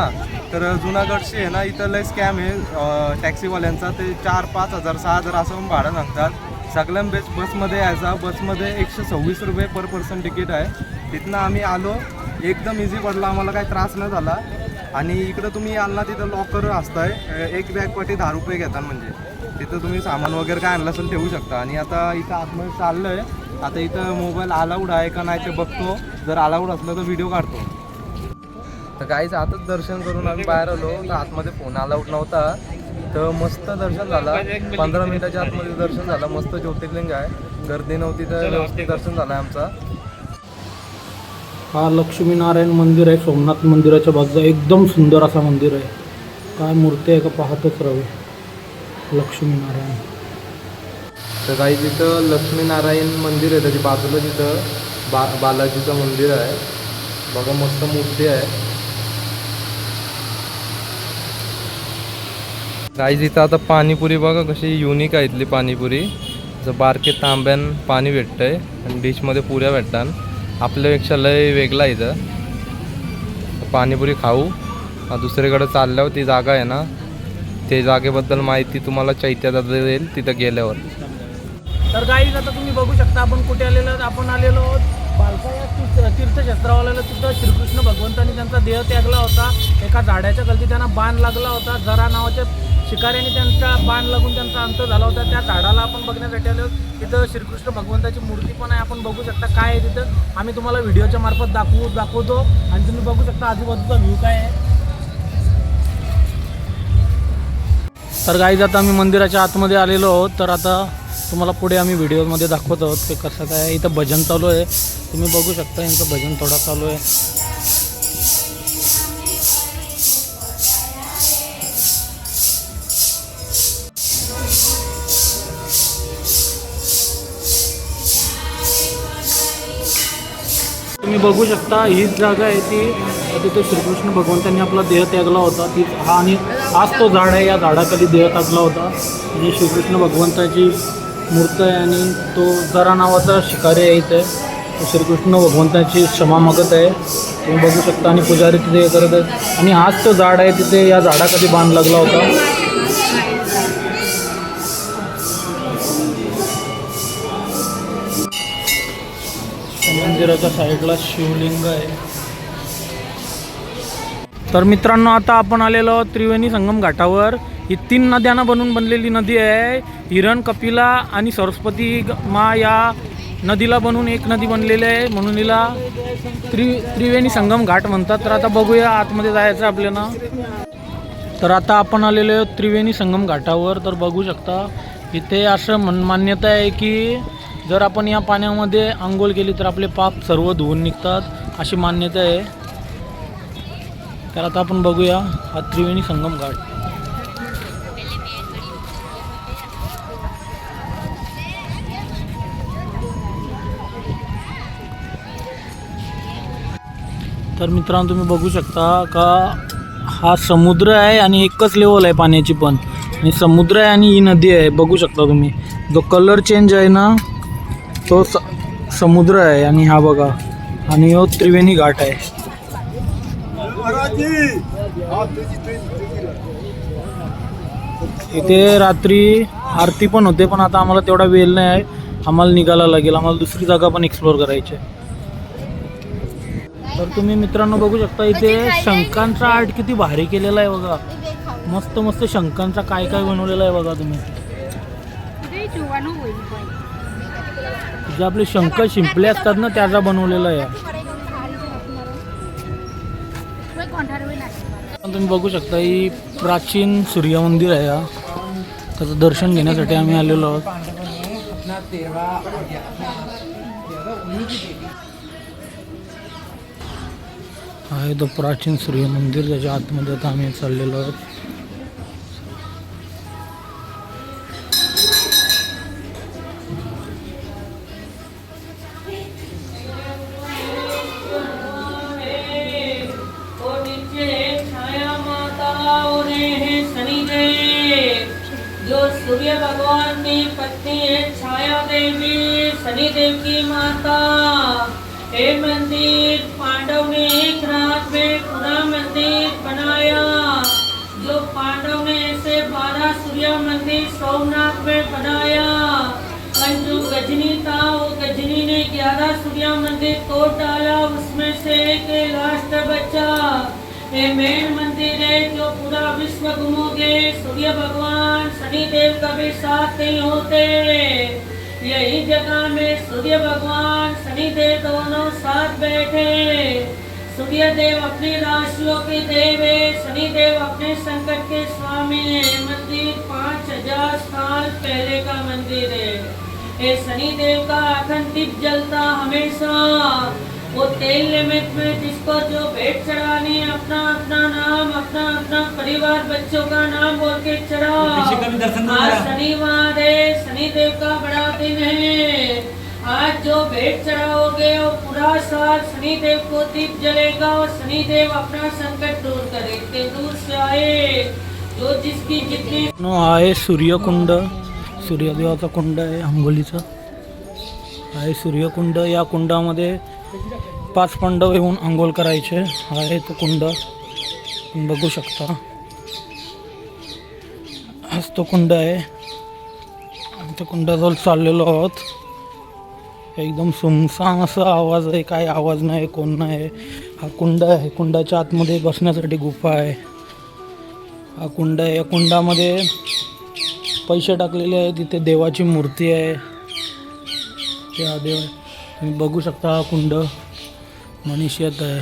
तर जुनागडचे आहे ना इथं लय स्कॅम आहे टॅक्सीवाल्यांचा. ते 4-5 हजार 6 हजार असं पण भाडं सांगतात. सगळ्यां बसमध्ये यायचा. बसमध्ये 126 रुपये पर पर्सन तिकीट आहे. तिथनं आम्ही आलो, एकदम इझी पडला, आम्हाला काही त्रास नाही झाला. आणि इकडं तुम्ही याल ना तिथं लॉकर असतंय, एक बॅगपाठी 10 रुपये घेतात. म्हणजे तिथं तुम्ही सामान वगैरे काय आणलं असेल ठेवू शकता. आणि आता इथं आतमध्ये चाललं आहे. आता इथं मोबाईल अलाउड आहे का नाही ते बघतो. जर अलाउड असलं तर व्हिडिओ काढतो. तर काहीच आताच दर्शन करून आम्ही बाहेर आलो. तर आतमध्ये फोन अलाउड नव्हता. तर मस्त दर्शन झालं. 15 मिनिटाच्या आतमध्ये दर्शन झालं. मस्त ज्योतिर्लिंग आहे, गर्दी नव्हती तर व्यवस्थित दर्शन झालं आहे आमचा. हा लक्ष्मीनारायण मंदिर आहे सोमनाथ मंदिराच्या बाजूला. एकदम सुंदर असा मंदिर आहे. काय मूर्ती आहे का पाहतच राहावे. लक्ष्मीनारायण. तर काही तिथं लक्ष्मीनारायण मंदिर आहे, त्याची बाजूला तिथं बालाजीचं मंदिर आहे. बघा मस्त मूर्ती आहे. काही इथं आता पाणीपुरी बघा कशी युनिक आहे इथली पाणीपुरी. जर बारके तांब्यान पाणी भेटतंय आणि डिशमध्ये पुऱ्या भेटतात. आपल्यापेक्षा लय वेगळा इथं. पाणीपुरी खाऊ. दुसरीकडे चालल्यावर ती जागा आहे ना, ते जागेबद्दल माहिती तुम्हाला चैत्यात देईल तिथं गेल्यावर. तर गाईज आता तुम्ही बघू शकता आपण कुठे आलेलो आहोत. आपण आलेलो आहोत बालका या तीर्थक्षेत्रावाल्याला. तिथं श्रीकृष्ण भगवंतांनी त्यांचा देह त्यागला होता. एका झाडाच्या खालती त्यांना बाण लागला होता. जरा नावाच्या शिकाऱ्याने त्यांचा बाण लागून त्यांचा अंत झाला होता. त्या झाडाला आपण बघण्यासाठी आलो. तिथं श्रीकृष्ण भगवंताची मूर्ती पण आहे. आपण बघू शकता काय आहे तिथं. आम्ही तुम्हाला व्हिडिओच्या मार्फत दाखवतो आणि तुम्ही बघू शकता आजूबाजूचा व्ह्यू काय आहे. तर गाईज आता आम्ही मंदिराच्या आतमध्ये आलेलो आहोत. तर आता तुम्हाला पुढे आम्ही व्हिडिओमध्ये दाखवत आहोत ते कसं काय आहे. इथं भजन चालू आहे. तुम्ही बघू शकता यांचं भजन थोडा चालू आहे. तुम्ही बघू शकता हीच जागा आहे ती. तिथे श्रीकृष्ण भगवंतांनी आपला देह त्यागला होता. ती हा आणि हाच तो झाड आहे. या झाडाखाली देह त्यागला होता. ही श्रीकृष्ण भगवंताची मूर्त आहे आणि तो जरा नावाचा शिकारी आहे इथे. तो श्रीकृष्ण भगवंताची क्षमा मागत आहे. तुम्ही बघू शकता आणि पुजारी तिथे करत आहेत. आणि हाच तो झाड आहे तिथे. या झाडाखाली बाण लागला होता. मंदिराच्या साईडला शिवलिंग आहे. तर मित्रांनो आता आपण आलेलो आहोत त्रिवेणी संगम घाटावर. ही 3 नद्यांना बनलेली नदी आहे. हिरण, कपिला आणि सरस्वती मा या नदीला बनवून एक नदी बनलेली आहे, म्हणून हिला त्रिवेणी संगम घाट म्हणतात. तर आता बघूया आतमध्ये जायचं आपल्याला. तर आता आपण आलेलो आहोत त्रिवेणी संगम घाटावर. तर बघू शकता इथे असं मान्यता आहे की जर आपण या पाण्यामध्ये आंघोळ केली तर आपले पाप सर्व धुवून निघतात, अशी मान्यता आहे. तर आता आपण बघूया हा त्रिवेणी संगम घाट. तर मित्रांनो तुम्ही बघू शकता का हा समुद्र आहे आणि एकच लेवल आहे पाण्याची पण. आणि समुद्र आहे आणि ही नदी आहे. बघू शकता तुम्ही जो कलर चेंज आहे ना तो समुद्र आहे. आणि हा बघा आणि हो त्रिवेणी घाट आहे. इथे रात्री आरती पण होते, पण आता आम्हाला तेवढा वेळ नाही आहे. आम्हाला निघायला लागेल. आम्हाला दुसरी जागा पण एक्सप्लोअर करायची आहे. तर तुम्ही मित्रांनो बघू शकता इथे शंखांचा आर्ट किती भारी केलेला आहे बघा. मस्त मस्त शंखांचा काय काय बनवलेला आहे बघा तुम्ही. जे आपले शंख शिंपले असतात ना त्याचा बनवलेला आहे. तुम्ही बघू शकता ही प्राचीन सूर्यमंदिर आहे. त्याचं दर्शन घेण्यासाठी आम्ही आलेलो आहोत. आहे तो प्राचीन सूर्यमंदिर, त्याच्या आतमध्ये आता आम्ही चाललेलो आहोत. भगवान की पत्नी है छाया देवी, शनिदेव की माता। ये मंदिर पांडव ने एक रात में पूरा मंदिर बनाया। जो पांडव ने ऐसे 12 सूर्य मंदिर सोमनाथ में बनाया, और जो गजनी था वो गजनी ने 11 सूर्य मंदिर तोड़ डाला, उसमें से एक लास्ट बचा। ये मेन मंदिर है जो पूरा विश्व घूमोगे, सूर्य भगवान शनिदेव कभी साथ नहीं होते। यही जगह में सूर्य भगवान शनिदेव दोनों साथ बैठे। सूर्य देव अपनी राशियों के देव है, शनिदेव अपने संकट के स्वामी है। मंदिर 5000 साल पहले का मंदिर है। ये शनिदेव का अखंड दीप जलता हमेशा। वो तेल निमित्त में जिसको जो भेंट चढ़ानी, अपना अपना नाम, अपना अपना परिवार, बच्चों का नाम बोल के चढ़ा। आज शनिवार है, शनिदेव का बड़ा दिन है। आज जो भेंट चढ़ाओगे वो पूरा साल शनिदेव को दीप जलेगा और शनिदेव अपना संकट दूर करेंगे। दूर से आए जो जिसकी जितनी आहे सूर्यकुंड, सूर्यदेवाचा कुंड आहे आंघोलीचा आहे सूर्यकुंड. या कुंडामध्ये 5 पांडव येऊन आंघोळ करायचे आहे तो कुंड तुम्ही बघू शकता. हाच तो कुंड आहे. आम्ही त्या कुंडाजवळ चाललेलो आहोत. एकदम सुमसाम असा आवाज आहे, काय आवाज नाही, कोण नाही. हा कुंड आहे. कुंडाच्या आतमध्ये बसण्यासाठी गुफा आहे. हा कुंड आहे. या कुंडामध्ये पैसे टाकलेले आहे. तिथे देवाची मूर्ती आहे. त्या देव तुम्ही बघू शकता. हा कुंड मनीषियत आहे.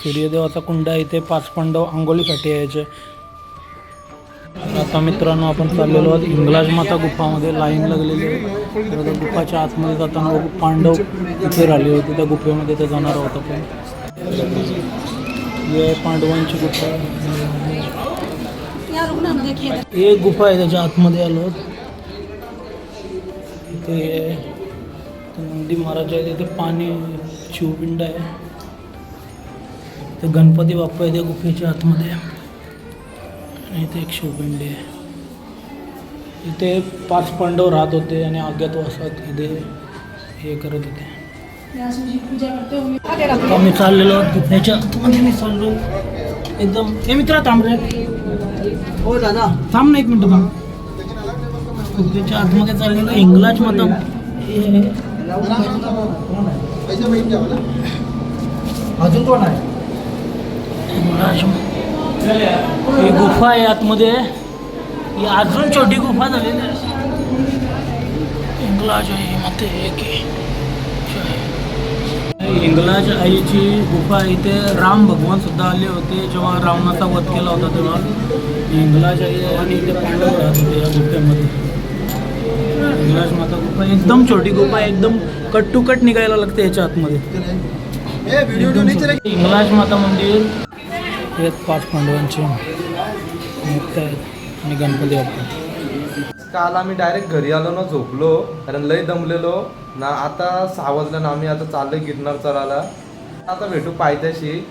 सूर्यदेवाचा कुंड आहे. इथे 5 पांडव आंघोळीसाठी यायचे. आता मित्रांनो आपण चाललेलो आहोत इंग्लाज माता गुफामध्ये. लाईन लागलेली आहे. तर त्या गुफाच्या आतमध्ये जाताना बघू पांडव इथे राहिले होते. त्या गुफेमध्ये ते जाणार आहोत आपण. हे पांडवांची गुफा एक गुफा आहे. त्याच्या आतमध्ये आलो आहोत. इथे नंदी महाराज आहे. तिथे पाणी शिवपिंड आहे. ते गणपती बाप्पा आहे त्या गुफेच्या आतमध्ये. आणि इथे एक शिवपिंड आहे. इथे 5 पांडव राहत होते आणि अज्ञातवासात इथे हे करत होते. आम्ही चाललेलो आहोत गुफेच्या आतमध्ये. मी चाललो एकदम. हे मित्रा थांब रे. हो दादा थांब ना एक मिनटं थांब. गुफेच्या आतमध्ये चाललेलो इंग्लाज माता. अजून कोण आहे? ही गुफा आहे आतमध्ये. ही अजून छोटी गुफा झालेली आहे. इंग्लाज आई माते इंग्लाज आईची गुफा. इथे राम भगवान सुद्धा आले होते जेव्हा रावणाचा वध केला होता तेव्हा. इंग्लाज आई आहे आणि इथे पांडव राहत होते या गुफेमध्ये. इंग्लाज माता गुफा एकदम छोटी गुफा आहे. एकदम कट टू कट निघायला लागते याच्या आतमध्ये. इंग्लाज माता मंदिर. हे 5 पांडवांचे मूर्ती आहेत आणि गणपती बाप्पा. काल आम्ही डायरेक्ट घरी आलो ना, झोपलो कारण लय दमलेलो ना. आता 6 वाजला ना. आम्ही आता चाललोय गिरनार चढायला. आता भेटू पायथ्याशी.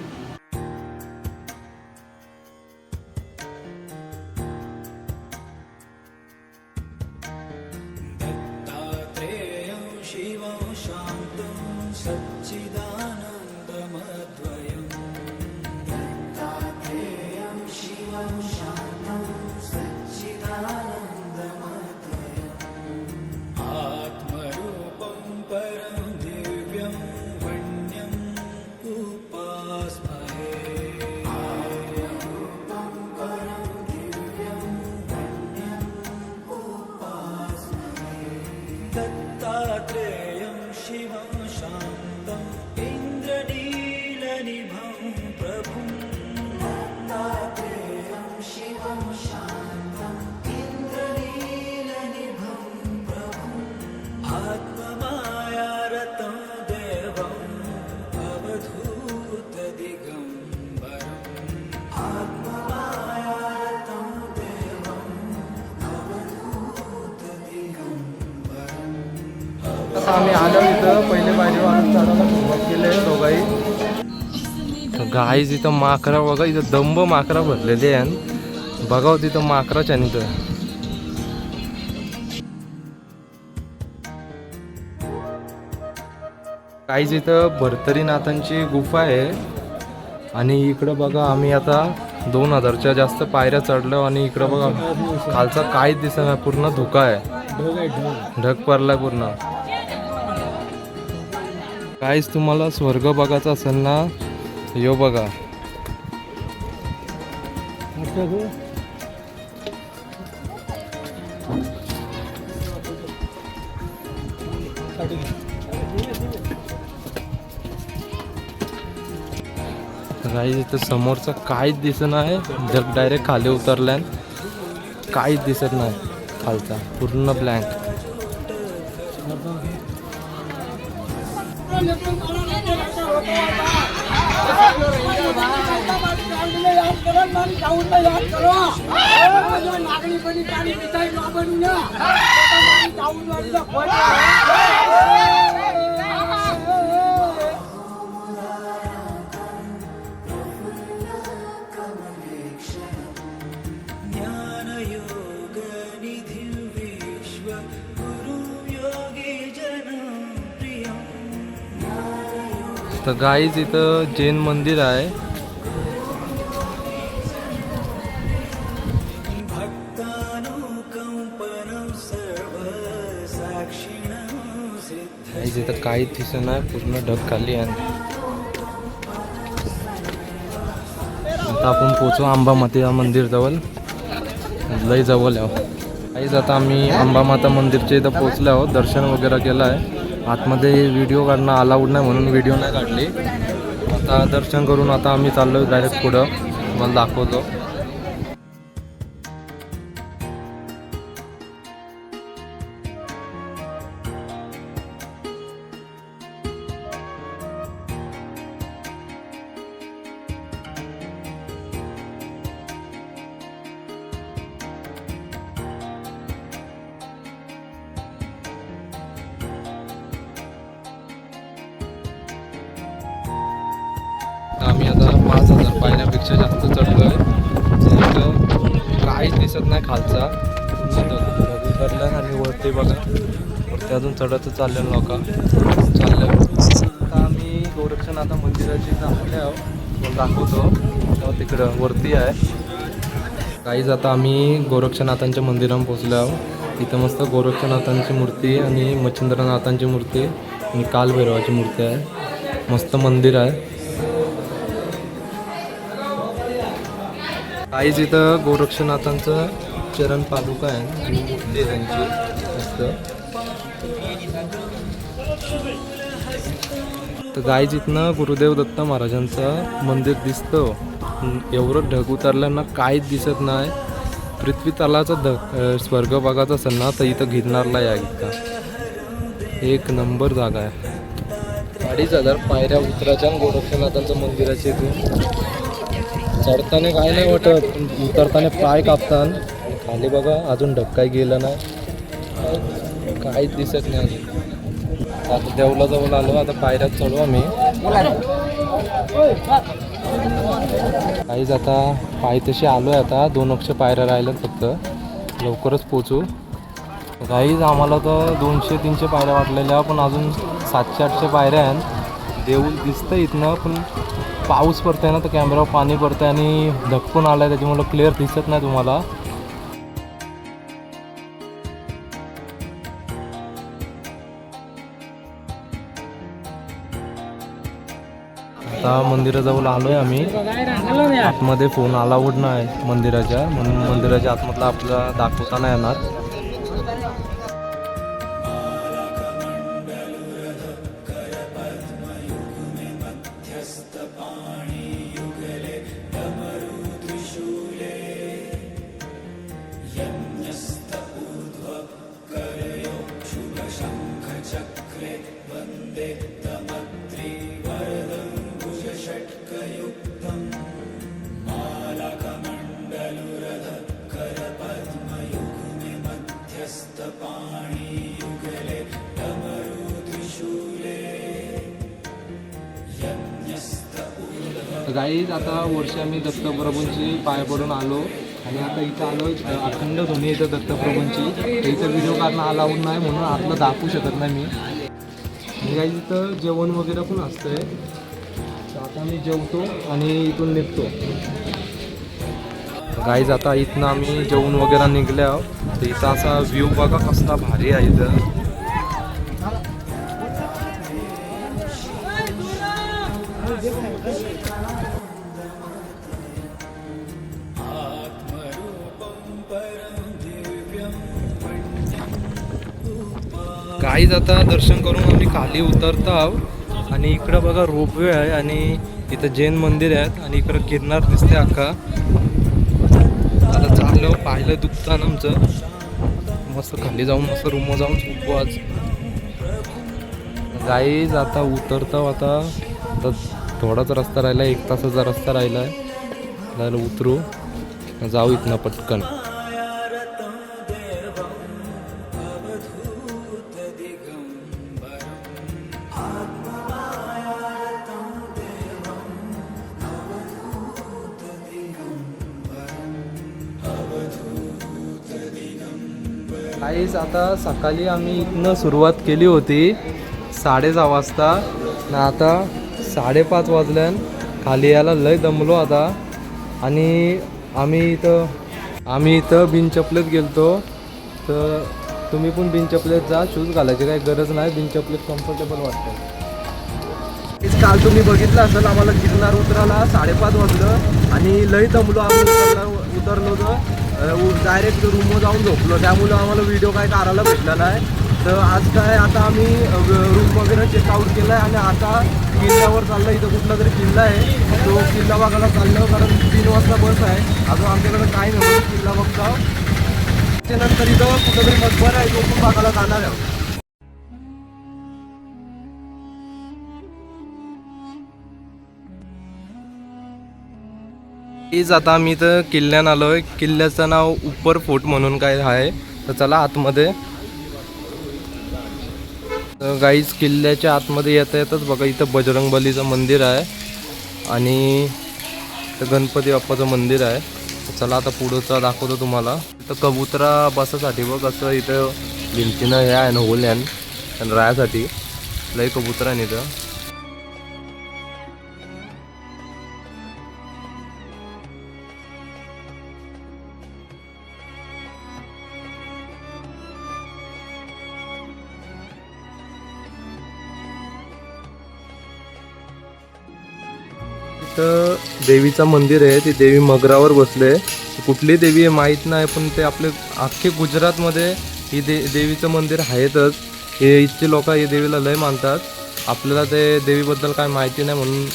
आता आम्ही आलो इथं. पहिले पाहिजे आम्ही चढायला सुरुवात केली दोघाही. गाईज इथं माकरा बघा. इथं दंब माकरा भरलेले आहे. बघाव तिथं माकराच्या आणि इथं काहीच इथं भरतरीनाथांची गुफा आहे आणि इकडं बघा आम्ही आता 2000च्या जास्त पायऱ्या चढलो आणि इकडं बघा खालचा काहीच दिसत पूर्ण धुका आहे, ढग पडलाय पूर्ण. काहीच तुम्हाला स्वर्ग बघायचा असेल ना, यो बघा. काहीच इथं समोरचं काहीच दिसत नाही, ढग डायरेक्ट खाली उतरल्यान काहीच दिसत नाही, खालचा पूर्ण ब्लँक. तर गाईज इथं जैन मंदिर आहे. गाईज इथं काहीच दिसत नाही, पूर्ण ढग खाली आहे. आता आपण पोचू अंबामाता मंदिर जवळ, लय जवळ आहो. काहीच आता आम्ही अंबामाता मंदिरच्या इथं पोचलो आहोत, दर्शन वगैरे केलं आहे. आतमध्ये व्हिडिओ काढणं अलाउड नाही म्हणून व्हिडिओ नाही काढली. आता दर्शन करून आता आम्ही चाललो डायरेक्ट पुढं, मला दाखवतो. आम्ही आता 5000 पायऱ्यापेक्षा जास्त चढलोय. काहीच दिसत नाही खालचा, उतरलं आणि वरती बघा, वरती अजून चढत चाललेलं लोक चाललं. आता आम्ही गोरक्षनाथ मंदिराची थांबले आहोत, दाखवतो तेव्हा तिकडं वरती आहे. काहीच आता आम्ही गोरक्षनाथांच्या मंदिरात पोचलो आहोत. इथं मस्त गोरक्षनाथांची मूर्ती आणि मच्छिंद्रनाथांची मूर्ती आणि कालभैरवाची मूर्ती आहे. मस्त मंदिर आहे. काहीच इथं गोरक्षनाथांचं चरण पादुका आहे, मूर्ती आहे त्यांची मस्त. तर गाईज इथनं गुरुदेव दत्त महाराजांचं मंदिर दिसतं. एवढं ढग उतरल्यानं काहीच दिसत नाही. पृथ्वी तलाचं स्वर्ग बघायचं असेल ना तर इथं गिरनारला या. इथं एक नंबर जागा आहे. 2500 पायऱ्या उतरायच्या गोरक्षनाथांचं मंदिराचे इथून. चढताना काय नाही वाटत, पण उतरताना पाय कापतात. खाली बघा अजून ढग काही गेलं नाही, काहीच दिसत नाही अजून. आता देवलाजवळ आलो, आता पायऱ्यात चढू आम्ही. काहीच आता पाय तशी आलो आहे. आता 2 अक्ष पायऱ्या राहिल्यात फक्त, लवकरच पोचू. काहीच आम्हाला तर 200-300 पायऱ्या वाटलेल्या, पण अजून 700-800 पायऱ्या आहेत. देऊळ दिसतं इथनं, पण पाऊस पडतंय ना तर कॅमेरावर पाणी पडतंय आणि ढग पण आलाय, त्याच्यामुळे क्लिअर दिसत नाही तुम्हाला. आता मंदिराजवळ आलोय आम्ही. आतमध्ये फोन अलाउड नाही मंदिराच्या, म्हणून मंदिराच्या आतमधला आपल्याला दाखवता नाही येणार. गाईज आता वर्षी आम्ही दत्तप्रभूंची पाय पडून आलो आणि आता इथं आलो अखंड ध्वनी इथं दत्तप्रभूंची. इथं व्हिडिओ काढणं अलाउड नाही म्हणून आतलं दाखवू शकत नाही मी. आणि काही इथं जेवण वगैरे पण असतंय. तर आता आम्ही जेवतो आणि इथून निघतो. गाईज आता इथनं आम्ही जेवून वगैरे निघले आहोत. तर इथं असा व्ह्यू बघा कसला भारी आहे इथं. गाईज आता दर्शन करून आम्ही खाली उतरतो आहोत आणि इकडं बघा रोपवे आहे आणि इथं जैन मंदिर आहेत आणि इकडं गिरनार दिसते अख्खा. आता चाललं पाहिलं दुखतं आमचं. मस्त खाली जाऊन मस्त रूम जाऊन झोपू आज. गाईज आता उतरतो. आता थोडाच रस्ता राहिला, 1 तासाचा रस्ता राहिला आहे. उतरू जाऊ इथनं पटकन. काहीच आता सकाळी आम्ही इथनं सुरुवात केली होती 6:30 वाजता ना आता 5:30 वाजल्यान खाली यायला लय दमलो आता. आणि आम्ही इथं बिनचपलेत गेलतो. तर तुम्ही पण बिनचपलेत जा, शूज घालायची काही गरज नाही, बिनचपलेत कम्फर्टेबल वाटतं. काल तुम्ही बघितलं असेल आम्हाला गिरनार उतरायला 5:30 वाजलं आणि लय दमलो आम्ही. उतरलो होतो डायरेक्ट रूमवर जाऊन झोपलो, त्यामुळं आम्हाला व्हिडिओ काय करायला भेटला नाही. तर आज काय आता आम्ही रूम वगैरे चेकआउट केलं आहे आणि आता किल्ल्यावर चाललं. इथं कुठला तरी किल्ला आहे, तो किल्ला बघायला चाललो कारण 3 वाजता बस आहे. अजून आमच्याकडे काय नाही, किल्ला बघता. त्यानंतर इथं कुठंतरी मकबरा आहे, तो पण बघायला जाणार आहे. हीच आता आम्ही इथं किल्ल्यानं आलो आहे. किल्ल्याचं नाव उपर फोर्ट म्हणून काय आहे. तर चला आतमध्ये. तर गाईज किल्ल्याच्या आतमध्ये येता येतच बघा इथं बजरंगबलीचं मंदिर आहे आणि इथं गणपती बाप्पाचं मंदिर आहे. तर चला आता पुढचं दाखवतो तुम्हाला. तर कबुतरा बसासाठी बघ असं इथं भिंतीनं हे आहे ना होल आहे आणि राहायसाठी लई कबुतरा आहे इथं. इथं देवीचं मंदिर आहे. ती देवी मगरावर बसले. कुठली देवी आहे माहीत नाही, पण ते आपले अख्खे गुजरातमध्ये ही देवीचं मंदिर आहेतच. हे इथचे लोक हे देवीला लय मानतात. आपल्याला ते देवीबद्दल काय माहिती नाही म्हणून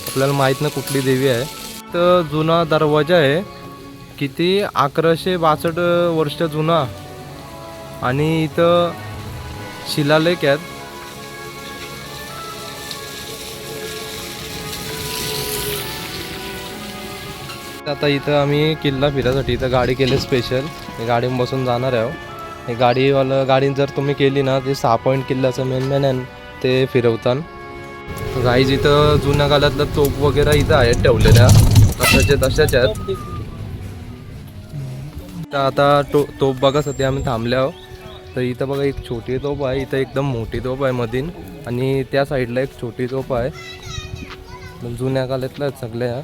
आपल्याला माहीत नाही कुठली देवी आहे. तर जुना दरवाजा आहे, किती 1162 वर्ष जुना. आणि इथं शिलालेख आहेत. आता इथं आम्ही किल्ला फिरायसाठी इथं गाडी केली स्पेशल. हे गाडीमध्ये बसून जाणार आहे. हे गाडी जर तुम्ही केली ना ते 6 पॉईंट किल्ल्याचं मेन आहे ते फिरवतात. गाईज इथं जुन्या काळातल्या तोफ वगैरे इथं आहेत ठेवलेल्या, तशाच आहेत. तर आता तोफ बघासाठी आम्ही थांबले आहोत. तर इथं बघा एक छोटी तोफ आहे, इथं एकदम मोठी तोफ आहे मधीन आणि त्या साईडला एक छोटी तोफ आहे. जुन्या काळातल्या सगळ्या.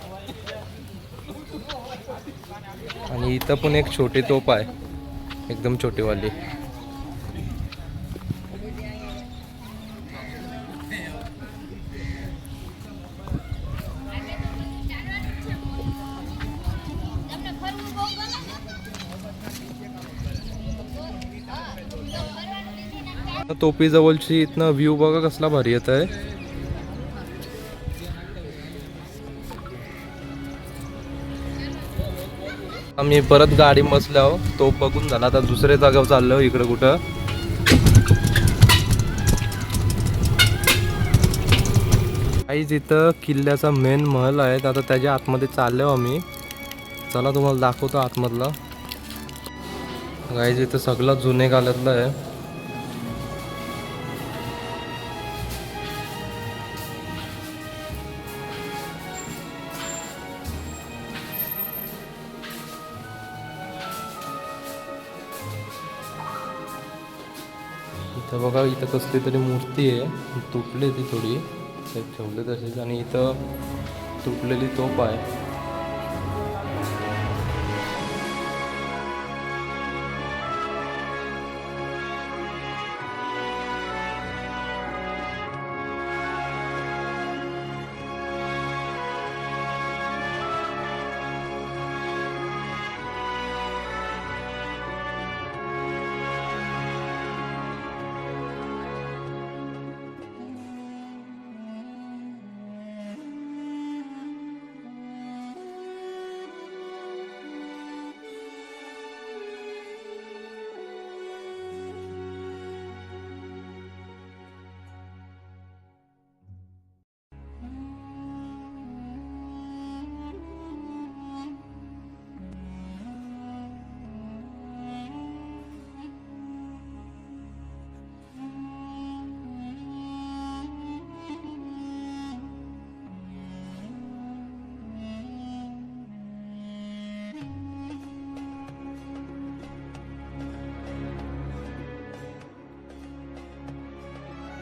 आणि इथं पण एक छोटी तोफ आहे, एकदम छोटीवाली. तोपी जवळची इथनं व्ह्यू बघा कसला भारी येत आहे. आम्ही परत गाडी बसलो, तो बघून झाला. आता दुसऱ्या जागेवर चाललो इकडं कुठं. काहीच इथं किल्ल्याचा मेन महल आहे. आता त्याच्या आतमध्ये चाललो आम्ही. चला तुम्हाला दाखवतो आतमधला. काहीच इथं सगळं जुने काळातलं आहे. तर बघा इथं कसली तरी मूर्ती आहे, तुटली ती थोडी, ठेवले तसेच. आणि इथं तुटलेली तोफ आहे.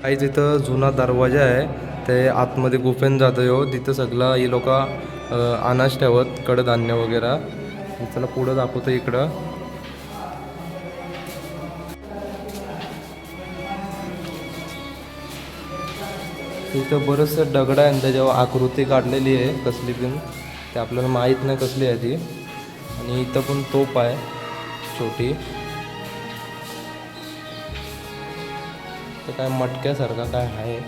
काही तिथं जुना दरवाजा आहे, ते आतमध्ये गुफेन जातं हो. तिथं सगळं ही लोक अनाज ठेवत, कडधान्य वगैरे. चला पुढं दाखवतो इकडं. इथं बरंचसं दगड आहे आणि त्याच्यावर आकृती काढलेली आहे कसली पण, ते आपल्याला माहीत नाही कसली आहे ती. आणि इथं पण तोफ आहे छोटी, तर काय मटक्यासारखा काय आहे.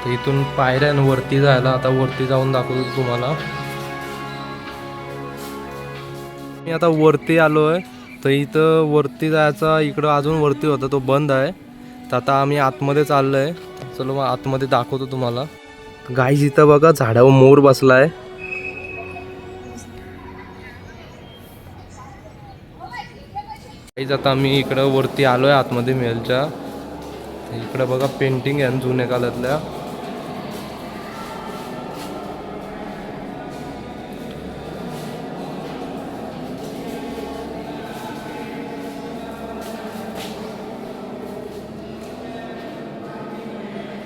तर इथून पायऱ्यांवरती जायला, आता वरती जाऊन दाखवतो तुम्हाला. मी आता वरती आलो आहे, तर इथं वरती जायचा, इकडं अजून वरती होता तो बंद आहे. तर आता आम्ही आतमध्ये चाललो आहे. चलो मग आतमध्ये दाखवतो तुम्हाला. गाईज इथं बघा झाडावर मोर बसला आहे. गाईज आता आम्ही इकडं वरती आलो आहे आतमध्ये मेलच्या. इकडं बघा पेंटिंग आहे जुन्या काळातल्या.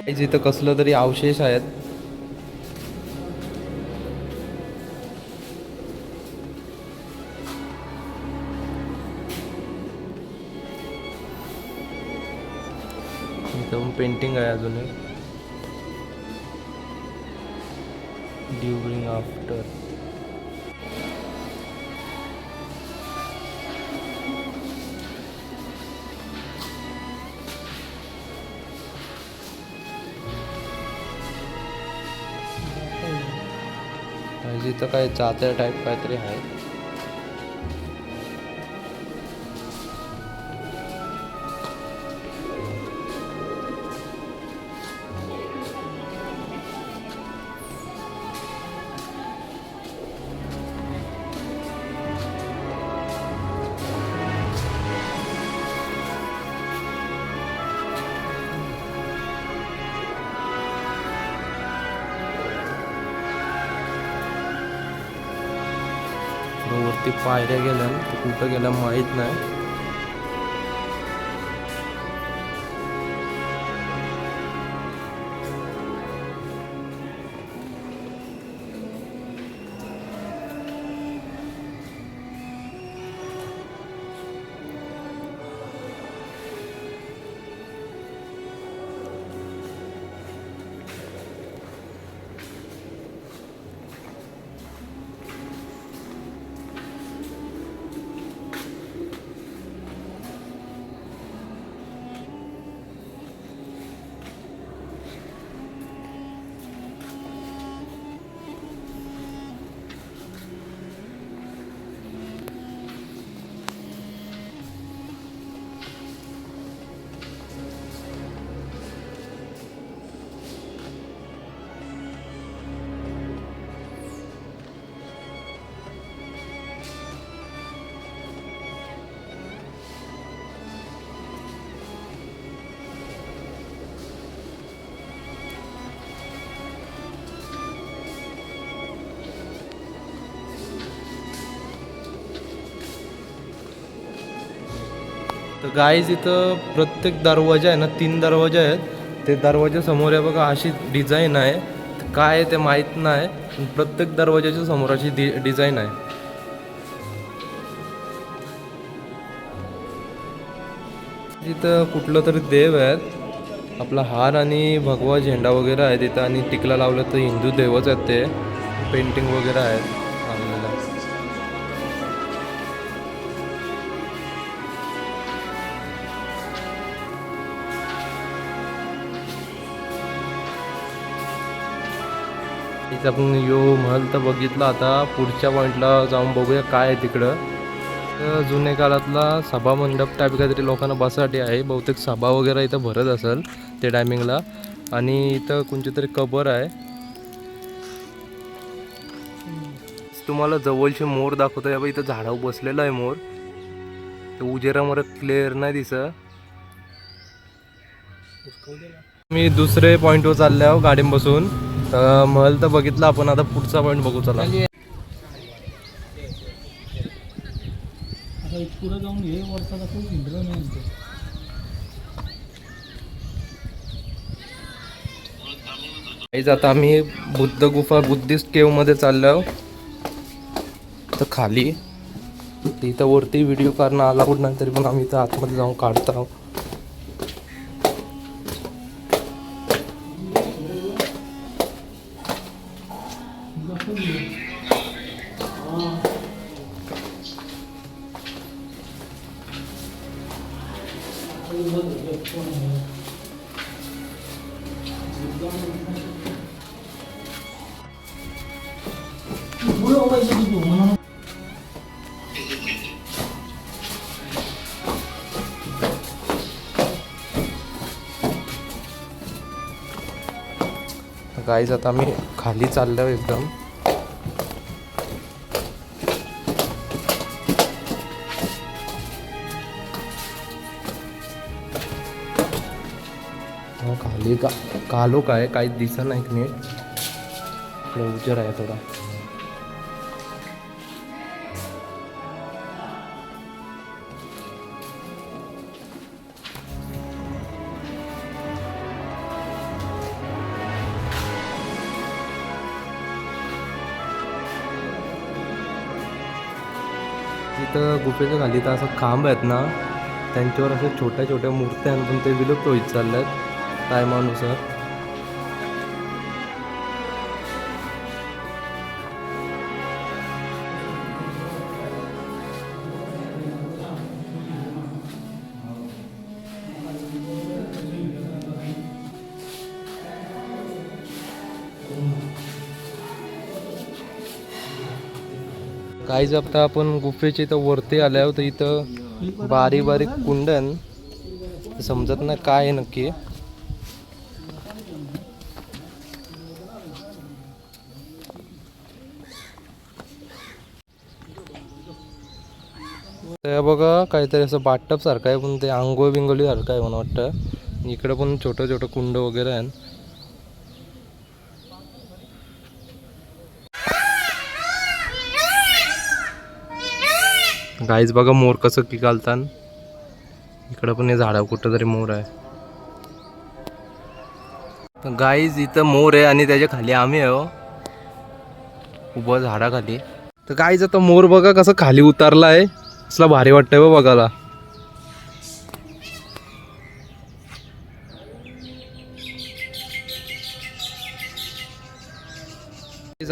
जिथं कसलं तरी अवशेष आहेत. इथं पेंटिंग आहे अजून, ड्युरिंग आफ्टर. इथं काय चात्या टाईप काहीतरी आहे. वरती पायऱ्या गेल्या, तर कुठं गेल्या माहीत नाही. तर गाईज इथं प्रत्येक दरवाजा आहे ना 3 दरवाजे आहेत. ते दरवाजा समोर आहे बघा अशी डिझाईन आहे. काय आहे ते माहीत नाही पण प्रत्येक दरवाजाच्या समोर अशी डिझाईन आहे. इथं कुठलं तरी देव आहेत. आपला हार आणि भगवा झेंडा वगैरे आहे तिथं आणि टिकला लावलं तर हिंदू देवच आहेत ते. पेंटिंग वगैरे आहेत लावलेलं. इथं आपण यो महल तर बघितला. आता पुढच्या पॉईंटला जाऊन बघूया काय आहे तिकडं. तर जुन्या काळातला सभा मंडप टाईप काहीतरी लोकांना बसासाठी आहे. बहुतेक सभा वगैरे इथं भरत असेल ते टायमिंगला. आणि इथं कोणती तरी कबर आहे. तुम्हाला जवळचे मोर दाखवतो आहे. इथं झाडावर बसलेला आहे मोर. ते उजेरामध्ये क्लिअर नाही दिसत. मी दुसरे पॉईंटवर चालले आहो गाडीत बसून. महल तर बघितला आपण. आता पुढचा पॉईंट बघू चला. आता एक पुढं जाऊन हे वर्षात असं हिंद्र नाही आता आम्ही बुद्ध गुफा बुद्धिस्ट केव मध्ये चाललो आहोत. तर खाली इथं वरती व्हिडिओ करणं अलाउड नाही तरी पण आम्ही इथं आतमध्ये जाऊन काढतो आहोत. गाईज आता आम्ही खाली चाललो एकदम. खाली कालो काय काही दिसत नाही नीट. उजेड आहे थोडा. इथं गुफेच्या खाली तर असं खांब आहेत ना त्यांच्यावर अशा छोट्या छोट्या मूर्त्या आणून ते विलुप्त होत चालल्यात टायमानुसार. काहीच आता आपण गुफेच्या इथं वरती आले आहोत. इथं बारीक बारीक कुंडन समजत नाही काय आहे नक्की. ते बघा काहीतरी असं बाटप सारखं आहे पण ते आंघोळ बिंगोली सारखं आहे मला वाटतं. इकडं पण छोटं छोटं कुंड वगैरे आहे. गाईज बघा मोर कसं की घालतात. इकडं पण हे झाडा कुठं तरी मोर आहे. गाईज इथं मोर आहे आणि त्याच्या खाली आम्ही आहे उभं झाडाखाली. तर गाईज आता मोर बघा कसं खाली उतरला आहे. असला भारी वाटतंय बघ बघायला.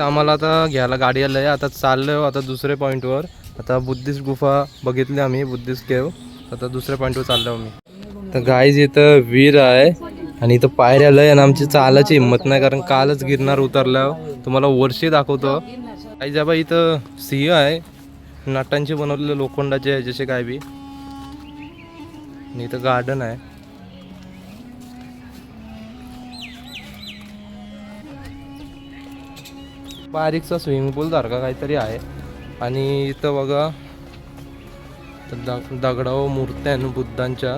आम्हाला आता घ्यायला गाडी आलंय. आता चाललोय आता दुसऱ्या पॉईंटवर. आता बुद्धिस्ट गुफा बघितली आम्ही बुद्धिस्ट केव. आता दुसऱ्या पॉईंटवर चाललो आम्ही. तर गाईज इथं वीर आहे आणि इथं पायऱ्या लय आणि आमची चालायची हिंमत नाही कारण कालच गिरनार उतरल्या. तुम्हाला वर्षी दाखवतो. गाईज बाबा इथं सिंह आहे नटांचे बनवलेले लोखंडाचे आहे जसे काय बी. आणि इथं गार्डन आहे. बारीकसा स्विमिंग पूल सारखा काहीतरी आहे. आणि इथं बघा दगडावर मूर्त्या आहेत बुद्धांच्या.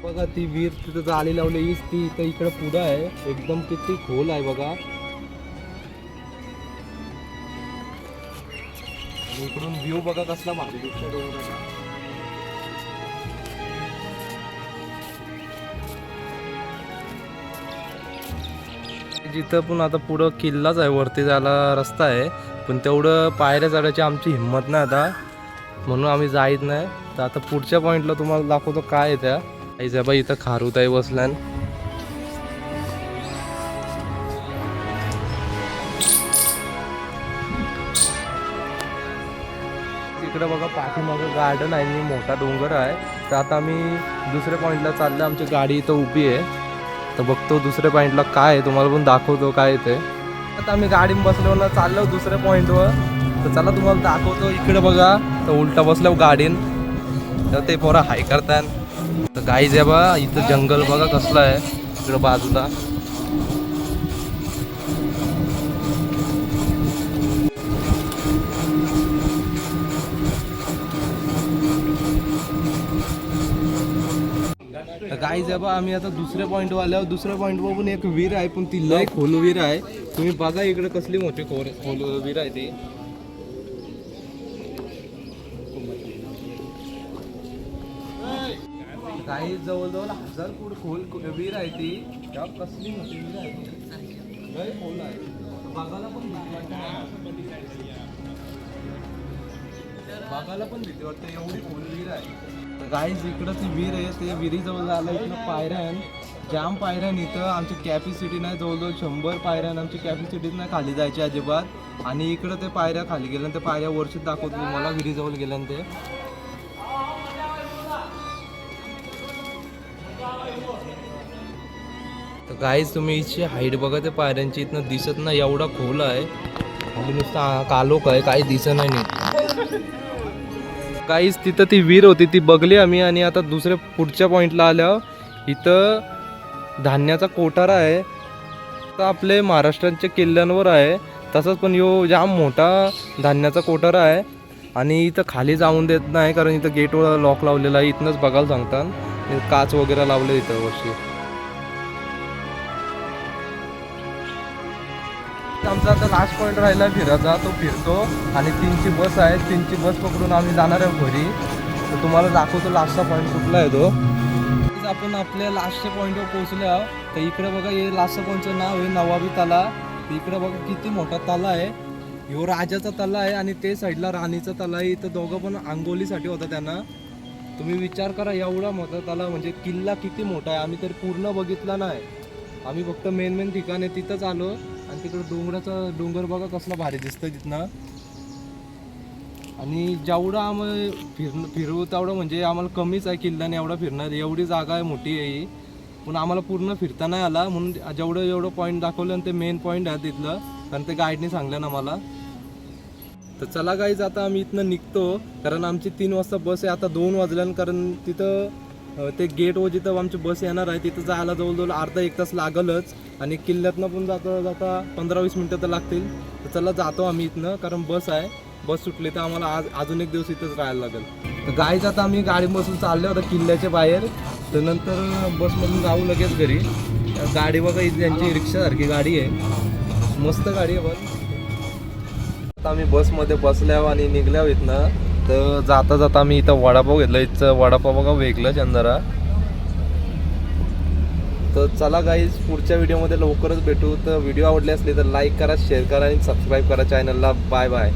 बघा ती वीर तिथं जाळी लावली ती इथं इकडं पुढं आहे एकदम किती खोल आहे बघा. आणि इकडून व्ह्यू बघा कसला भारी दिसतो डोंगराचा. जिथं पण आता पुढं किल्लाच आहे, वरती जायला रस्ता आहे, पण तेवढं पायऱ्या चढायची आमची हिंमत नाही आता, म्हणून आम्ही जायत नाही. तर आता पुढच्या पॉईंटला तुम्हाला दाखवतो काय आहे त्या. आईच्या बाई इथं खारुताई बसल्यान. इकडे बघा पाठीमागं गार्डन आहे आणि मोठा डोंगर आहे. तर आता आम्ही दुसऱ्या पॉईंटला चाललो. आमची गाडी इथं उभी आहे, तर बघतो दुसऱ्या पॉईंटला काय आहे, तुम्हाला पण दाखवतो काय आहे ते. आता आम्ही गाडीत बसलो चाललो दुसऱ्या पॉईंटवर. तर चला तुम्हाला दाखवतो. इकडे बघा तर उलटा बसलो गाडीन, तर ते पोरा हाय करतात. तर गाईज आहे बा, इथं जंगल बघा कसलं आहे इकडं बाजूला. तर गाईज आहे बा, आम्ही आता दुसऱ्या पॉईंटवर आल्यावर दुसऱ्या पॉईंटवर पण एक विहीर आहे, पण ती लय खोल विहीर आहे. तुम्ही बघा इकडे कसली मोठी खोल विहीर आहे ती. काही जवळजवळ 1000 फूट खोल विहीर आहे ती. तेव्हा कसली मोठी विहीर आहे ती, लय खोल आहे. बघायला पण भीती वाटते एवढी खोल विहीर आहे. तर गाईज इकडं ती विहीर आहे, ते विहिरीजवळ आलं. इकडं पायऱ्या आहे, जाम पायऱ्या. इथं आमची कॅपॅसिटी नाही, जवळजवळ 100 पायऱ्या. आमची कॅपॅसिटीच नाही खाली जायची अजिबात. आणि इकडं ते पायऱ्या खाली गेल्या, ते पायऱ्या वर्षात दाखवतो तुम्हाला विहिरीजवळ गेल्या ते. तर गाईज तुम्ही इथची हाईट बघा, ते पायऱ्यांची इथनं दिसत नाही एवढा खोल आहे. खाली नुसतं कालोख आहे, काही दिसत नाही नीट. गाईज तिथं ती विहीर होती ती बघली आम्ही. आणि आता दुसऱ्या पुढच्या पॉईंटला आल्यावर इथं धान्याचा कोठारा आहे. तर आपले महाराष्ट्राच्या किल्ल्यांवर आहे तसंच, पण यो जाम मोठा धान्याचा कोठारा आहे. आणि इथं खाली जाऊन देत नाही, कारण इथं गेटवर लॉक लावलेला आहे. इथनंच बघायला सांगतात, काच वगैरे लावले इथं वर्षी. आमचा आता लास्ट पॉईंट राहिला फिरायचा, तो फिरतो. आणि 3ची बस आहे, 3ची बस पकडून आम्ही जाणार आहे घरी. तर तुम्हाला दाखवतो लास्टचा पॉईंट कुठला आहे तो. आपण आपल्या लास्टच्या पॉईंटवर पोहोचलो आहोत. तर इकडे बघा, हे लास्टच्या पॉईंटचं नाव आहे नवाबी तला. इकडे बघा किती मोठा तला आहे. ह्यो राजाचा तला आहे आणि ते साईडला राणीचा तला आहे. इथं दोघं पण आंघोळीसाठी होता त्यांना. तुम्ही विचार करा एवढा मोठा तला, म्हणजे किल्ला किती मोठा आहे. आम्ही तर पूर्ण बघितला नाही, आम्ही फक्त मेन ठिकाण आहे तिथंच आलो. आणि तिकडं डोंगर बघा कसला भारी दिसतं तिथनं. आणि जेवढं आम्हाला फिरवू तेवढं म्हणजे आम्हाला कमीच आहे किल्ल्याने एवढा फिरणार. एवढी जागा आहे, मोठी आहे ही, पण आम्हाला पूर्ण फिरता नाही आला. म्हणून जेवढं पॉईंट दाखवलं आणि ते मेन पॉईंट आहे तिथलं, कारण ते गाईडने सांगलं ना मला. तर चला गाईज आता आम्ही इथनं निघतो, कारण आमची 3 वाजता बस आहे. आता 2 वाजल्यानं, कारण तिथं ते गेटवर जिथं आमची बस येणार आहे तिथं जायला जवळजवळ अर्धा 1 तास लागलच. आणि किल्ल्यातनं पण जाता 15-20 मिनटं तर लागतील. तर चला जातो आम्ही इथनं, कारण बस आहे. बस सुटली तर आम्हाला अजून 1 दिवस इथंच राहायला लागेल. तर गाईज आता आम्ही गाडी बसून चाललो होता किल्ल्याच्या बाहेर. तर नंतर बसमधून जाऊ लगेच घरी. गाडी बघा इथे त्यांची रिक्षासारखी गाडी आहे, मस्त गाडी आहे. बस आता आम्ही बसमध्ये बसल्यावर आणि निघल्यावर इथनं. तर जाता जाता आम्ही इथं वडापाव घेतला. इथचं वडापाव बघा वेगळं चंदरा. तर चला गाईज पुढच्या व्हिडिओमध्ये लवकरच भेटू. तर व्हिडिओ आवडले असले तर लाईक करा, शेअर करा आणि सबस्क्राईब करा चॅनलला. Bye bye.